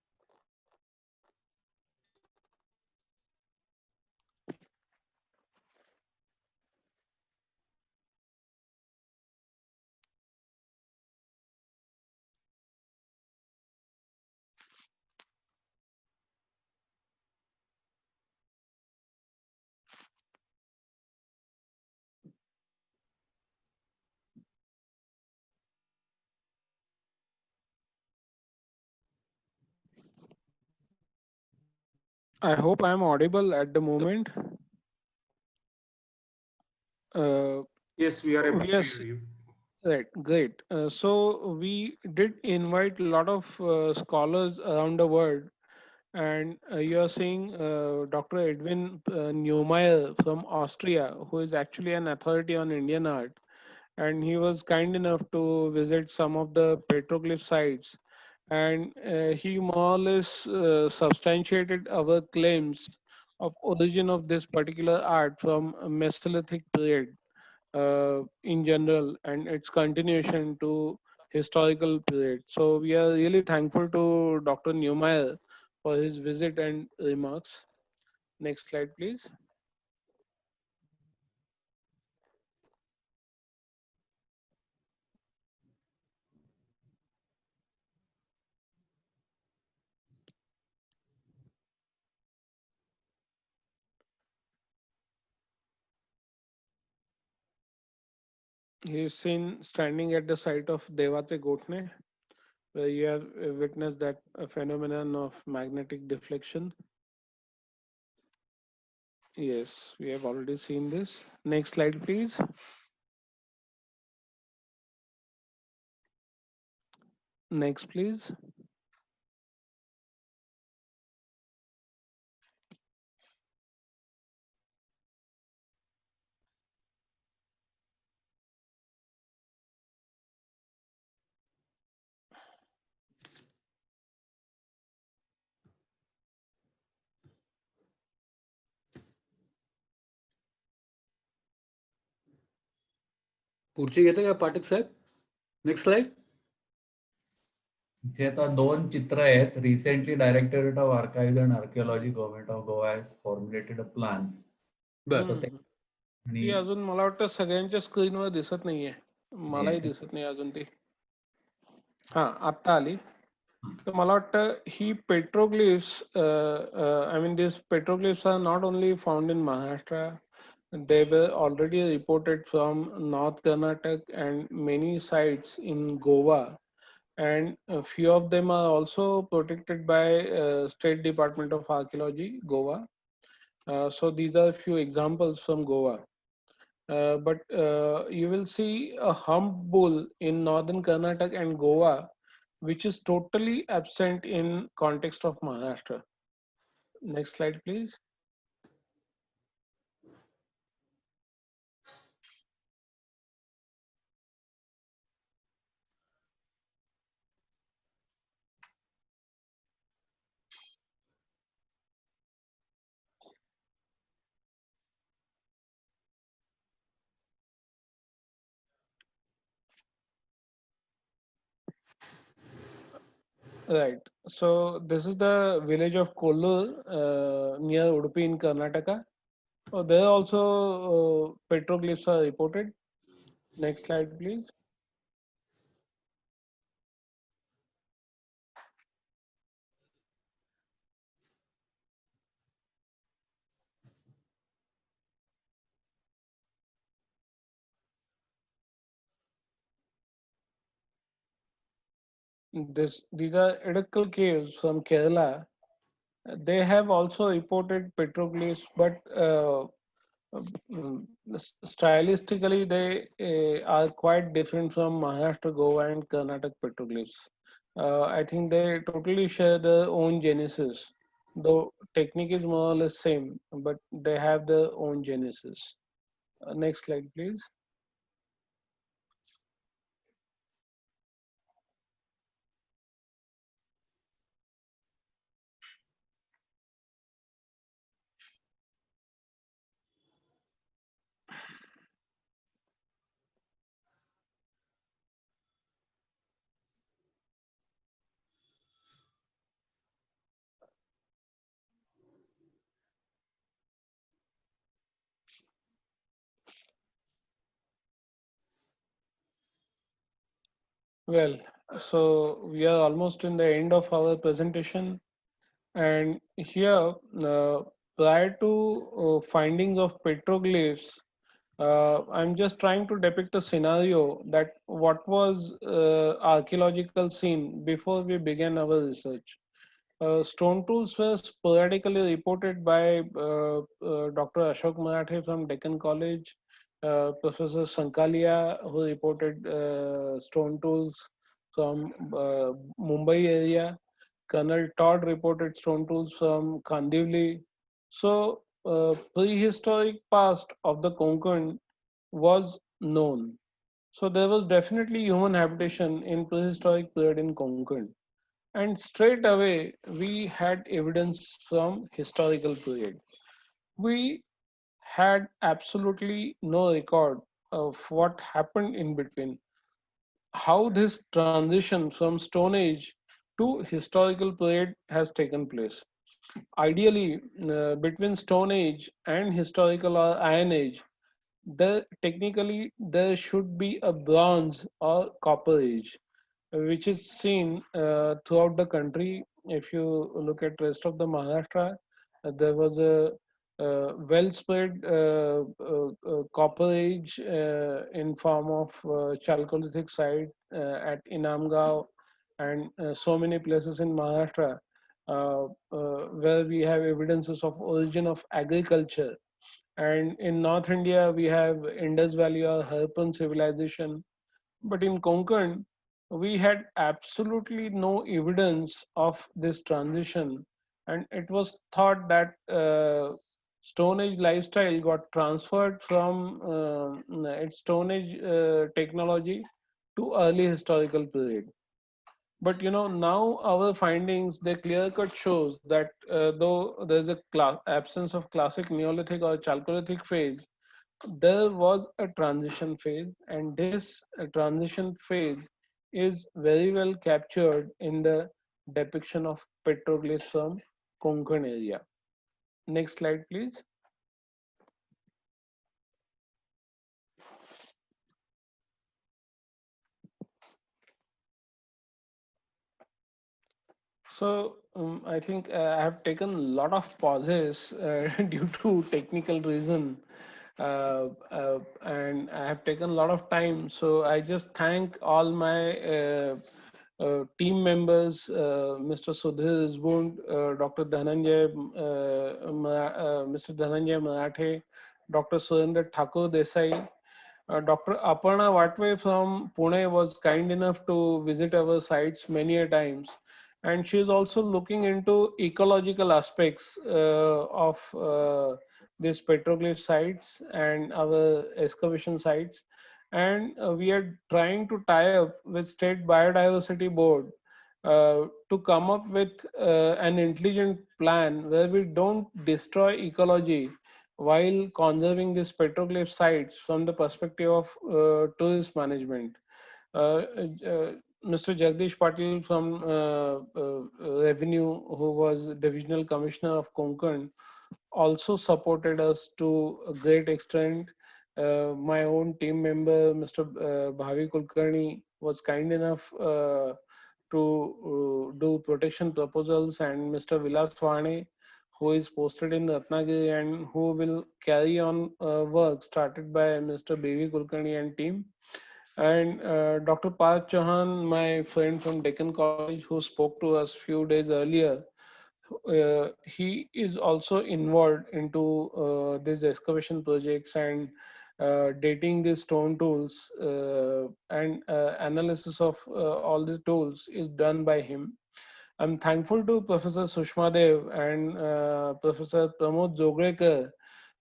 I hope I'm audible at the moment. Yes, we are able to Yes, hear you. right, great. So we did invite a lot of scholars around the world, and you are seeing Dr. Edwin Neumeyer from Austria, who is actually an authority on Indian art, and he was kind enough to visit some of the petroglyph sites, and he more or less substantiated our claims of origin of this particular art from a Mesolithic period in general and its continuation to historical period. So we are really thankful to Dr. Neumeyer for his visit and remarks. Next slide, please. He is seen standing at the site of Devate Gotne, where you have witnessed that phenomenon of magnetic deflection. Yes, we have already seen this. Next slide, please. Next, please. पुढची घेतो का पाठक साहेब? Next slide. इथे आता दोन चित्र आहेत. Recently directorate of archive and archaeology government of Goa has formulated a plan. ती अजून मला वाटतं सगळ्यांच्या स्क्रीनवर दिसत नाहीये. मलाही दिसत नाही अजून ती. हा, आता आली. तर मला वाटतं ही petroglyphs, I mean these petroglyphs are not only found in Maharashtra, they were already reported from North Karnataka and many sites in Goa, and a few of them are also protected by State Department of Archaeology, Goa. So these are a few examples from Goa. But you will see a hump bull in northern Karnataka and Goa, which is totally absent in context of Maharashtra. Next slide, please. Right. So this is the village of Kollur near Udupi in Karnataka. There also petroglyphs are reported. Next slide, please. These are Edakal caves from Kerala. They have also reported petroglyphs, but stylistically they are quite different from Maharashtra, Goa, and Karnataka petroglyphs. I think they totally share their own genesis, though technique is more or less same, but they have their own genesis. Next slide, please. Well, so we are almost in the end of our presentation. And here, prior to findings of petroglyphs, I'm just trying to depict a scenario that what was archaeological scene before we began our research. Stone tools were sporadically reported by Dr. Ashok Marathe from Deccan College, Professor Sankalia, who reported stone tools from Mumbai area. Colonel Todd reported stone tools from Kandivli. So, prehistoric past of the Konkan was known. So there was definitely human habitation in prehistoric period in Konkan. And straight away, we had evidence from historical period. We had absolutely no record of what happened in between, how this transition from Stone Age to historical period has taken place. Ideally, between Stone Age and historical or Iron Age, technically there should be a Bronze or Copper Age, which is seen throughout the country. If you look at rest of the Maharashtra, there was a well spread copper age in form of Chalcolithic site at Inamgaon and so many places in Maharashtra where we have evidences of origin of agriculture. And in North India, we have Indus Valley or Harappan civilization. But in Konkan, we had absolutely no evidence of this transition. And it was thought that Stone Age lifestyle got transferred from its Stone Age technology to early historical period. But now our findings, they clear cut shows that though there's a absence of classic Neolithic or Chalcolithic phase, there was a transition phase, and this transition phase is very well captured in the depiction of petroglyphs from Konkan area. Next slide, please. So I think I have taken a lot of pauses due to technical reason, and I have taken a lot of time. So I just thank all my team members, Mr. Sudhir Isbund, Dr. Dhananjay, Mr. Dhananjay Marathe, Dr. Surendra Thakur Desai. Dr. Aparna Vatve from Pune was kind enough to visit our sites many a times, and she is also looking into ecological aspects of these petroglyph sites and our excavation sites. And we are trying to tie up with State Biodiversity Board to come up with an intelligent plan where we don't destroy ecology while conserving these petroglyph sites from the perspective of tourist management. Uh, uh, Mr. Jagdish Patil from Revenue, who was Divisional Commissioner of Konkan, also supported us to a great extent. My own team member, Mr. Bhavi Kulkarni, was kind enough to do protection proposals, and Mr. Vilas Vane, who is posted in Ratnagiri and who will carry on work started by Mr. B.V. Kulkarni and team. And Dr. Parth Chauhan, my friend from Deccan College, who spoke to us few days earlier, he is also involved into these excavation projects and dating the stone tools and analysis of all the tools is done by him. I'm thankful to Professor Sushma Dev and Professor Pramod Jogrekar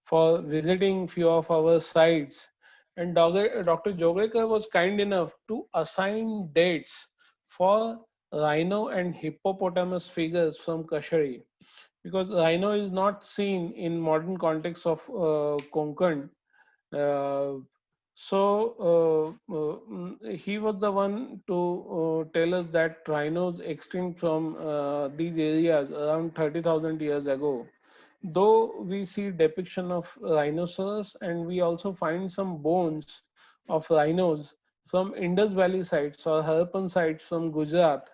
for visiting few of our sites. And Dr. Jogrekar was kind enough to assign dates for rhino and hippopotamus figures from Kashari, because rhino is not seen in modern context of Konkan. Uh, he was the one to tell us that rhinos extinct from these areas around 30,000 years ago. Though we see depiction of rhinoceros, and we also find some bones of rhinos from Indus Valley sites or Harappan sites from Gujarat,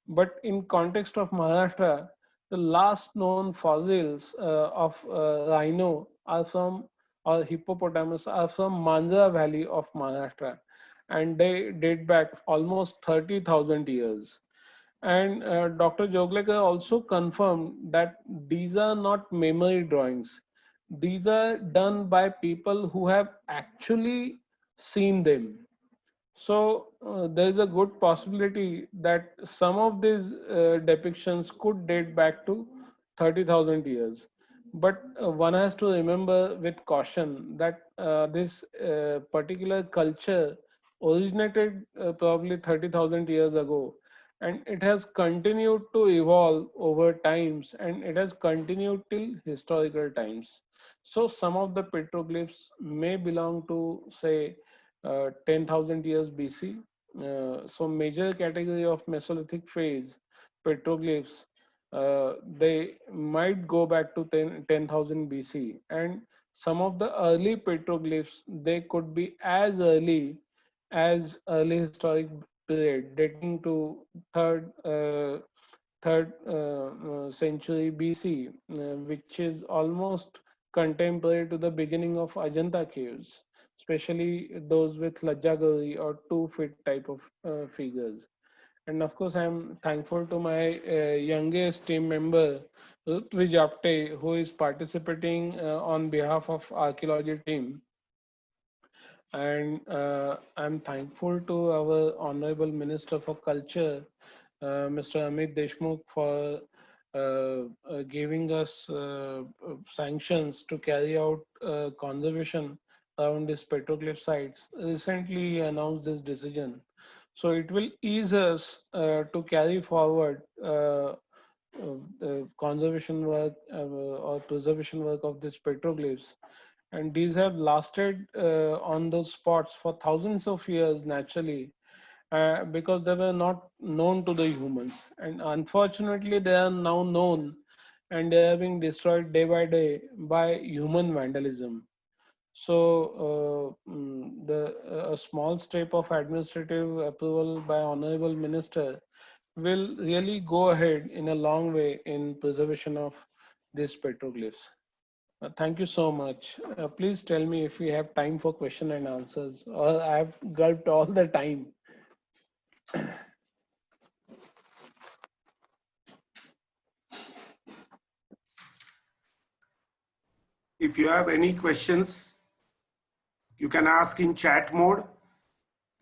but in context of Maharashtra, the last known fossils of rhino are from, or hippopotamus are from Manjra Valley of Maharashtra, and they date back almost 30,000 years. And Dr. Joglekar also confirmed that these are not memory drawings. These are done by people who have actually seen them. So there is a good possibility that some of these depictions could date back to 30,000 years. But one has to remember with caution that this particular culture originated probably 30,000 years ago, and it has continued to evolve over times, and it has continued till historical times. So some of the petroglyphs may belong to, say, 10,000 years BC. So major category of Mesolithic phase petroglyphs, they might go back to 10,000 BC, and some of the early petroglyphs, they could be as early as early historic period, dating to third century BC, which is almost contemporary to the beginning of Ajanta caves, especially those with Lajjagori or 2 feet type of figures. And of course, I'm thankful to my youngest team member, Rutvij Apte, who is participating on behalf of archaeology team. And I'm thankful to our Honorable Minister for Culture, Mr. Amit Deshmukh, for giving us sanctions to carry out conservation around these petroglyph sites. Recently he announced this decision. So it will ease us to carry forward the conservation work or preservation work of these petroglyphs. And these have lasted on those spots for thousands of years naturally, because they were not known to the humans. And unfortunately, they are now known, and they are being destroyed day by day by human vandalism. So, a small step of administrative approval by Honorable Minister will really go ahead in a long way in preservation of these petroglyphs. Thank you so much. Please tell me if we have time for question and answers, or I have gulped all the time. If you have any questions, you can ask in chat mode,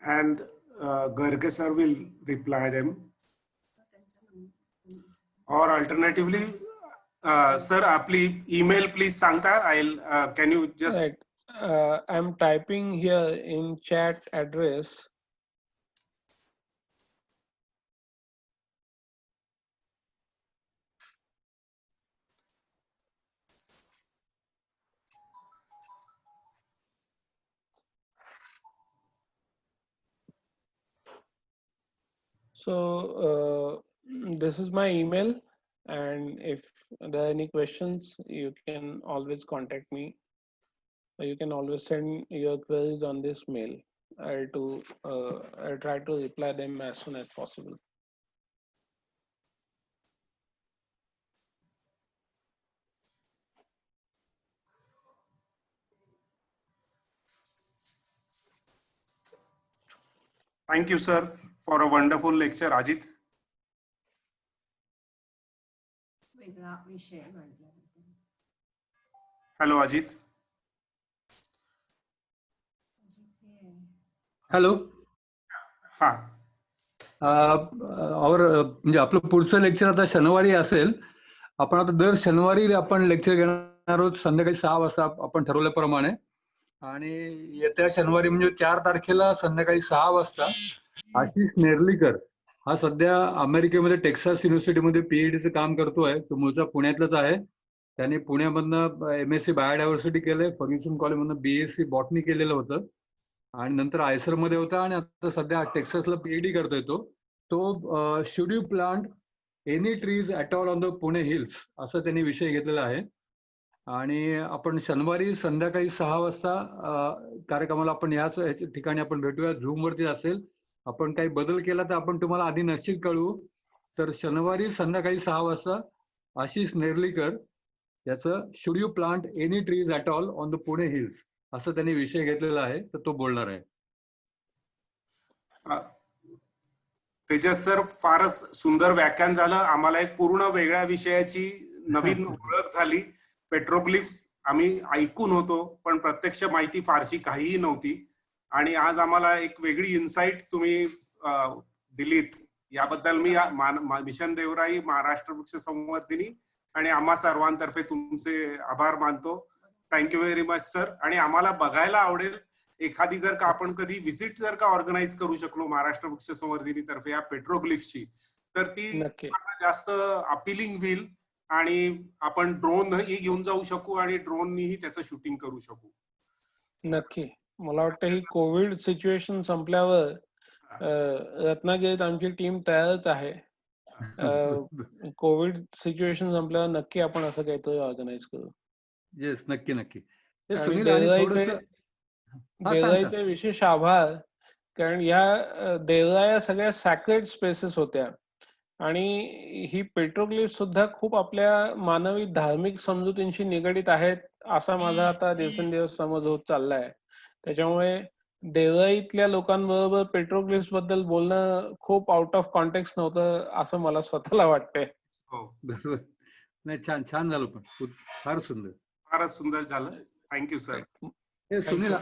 and Garge sir will reply them. Or alternatively, sir, आपली email please सांगता. Can you just? Right. I'm typing here in chat address. So this is my email, and if there are any questions, you can always contact me. You can always send your queries on this mail. I'll try to reply them as soon as possible. Thank you, sir, for a wonderful lecture, Ajit. वेगळा विषय मांडला. Hello, Ajit. Hello. हा. म्हणजे आपलं पुढचं lecture आता शनिवारी असेल. आपण आता दर शनिवारी आपण लेक्चर घेणार आहोत संध्याकाळी 6 वाजता आपण ठरवल्याप्रमाणे. आणि येत्या शनिवारी म्हणजे 4 तारखेला संध्याकाळी 6 वाजता आशिष नेर्लीकर हा सध्या अमेरिकेमध्ये टेक्सास युनिव्हर्सिटीमध्ये PhDचं काम करतोय. तो मूळचा पुण्यातलाच आहे. त्याने पुण्यामधनं MSc बायोडायव्हर्सिटी केलंय. फर्ग्युसन कॉलेजमधनं BSc बॉटनी केलेलं होतं आणि नंतर आयसर मध्ये होता आणि आता सध्या टेक्सासला PhD करतोय. तो should you plant any trees at all on the Pune hills असं त्यांनी विषय घेतलेला आहे. आणि आपण शनिवारी संध्याकाळी 6 वाजता कार्यक्रमाला आपण याच ठिकाणी आपण भेटूया. झूम वरती असेल. आपण काही बदल केला तर आपण तुम्हाला आधी निश्चित कळवू. तर शनिवारी संध्याकाळी 6 वाजता आशिष नेर्लीकर याचं should you plant any trees at all on the Pune hills असं त्यांनी विषय घेतलेला आहे. तर तो बोलणार आहे. तेजस सर, फारच सुंदर व्याख्यान झालं. आम्हाला एक पूर्ण वेगळ्या विषयाची नवीन ओळख झाली. पेट्रोग्लिफ आम्ही ऐकून होतो, पण प्रत्यक्ष माहिती फारशी काहीही नव्हती. आणि आज आम्हाला एक वेगळी इन्साइट तुम्ही दिलीत. याबद्दल मी मिशन देवराई, महाराष्ट्र वृक्ष संवर्धिनी आणि आम्हा सर्वांतर्फे तुमचे आभार मानतो. Thank you very much sir. आणि आम्हाला बघायला आवडेल एखादी जर का आपण कधी व्हिजिट जर का ऑर्गनाईज करू शकलो महाराष्ट्र वृक्ष संवर्धिनी तर्फे या पेट्रोग्लिफची, तर ती जास्त अपिलिंग होईल आणि आपण ड्रोनही घेऊन जाऊ शकू आणि ड्रोननीही त्याचं शूटिंग करू शकू. नक्की. मला वाटतं ही कोविड सिच्युएशन संपल्यावर रत्नागिरीत आमची टीम तयारच आहे. कोविड सिच्युएशन संपल्यावर नक्की आपण असं काहीतरी ऑर्गनाईज करू. येस, नक्की नक्की. देवराईचे विशेष आभार, कारण या देवराया सगळ्या सॅक्रेड स्पेसेस होत्या आणि ही पेट्रोग्लिफ सुद्धा खूप आपल्या मानवी धार्मिक समजुतींशी निगडीत आहेत असा माझा आता दिवसेंदिवस समज होत चाललाय. त्याच्यामुळे देवराईतल्या लोकांबरोबर पेट्रोग्लिफ्स बद्दल बोलणं खूप आउट ऑफ कॉन्टेक्स्ट नव्हतं असं मला स्वतःला वाटतंय. हो, नाही, छान छान झालं. पण फार सुंदर, फारच सुंदर झालं. Thank you sir. सुनील,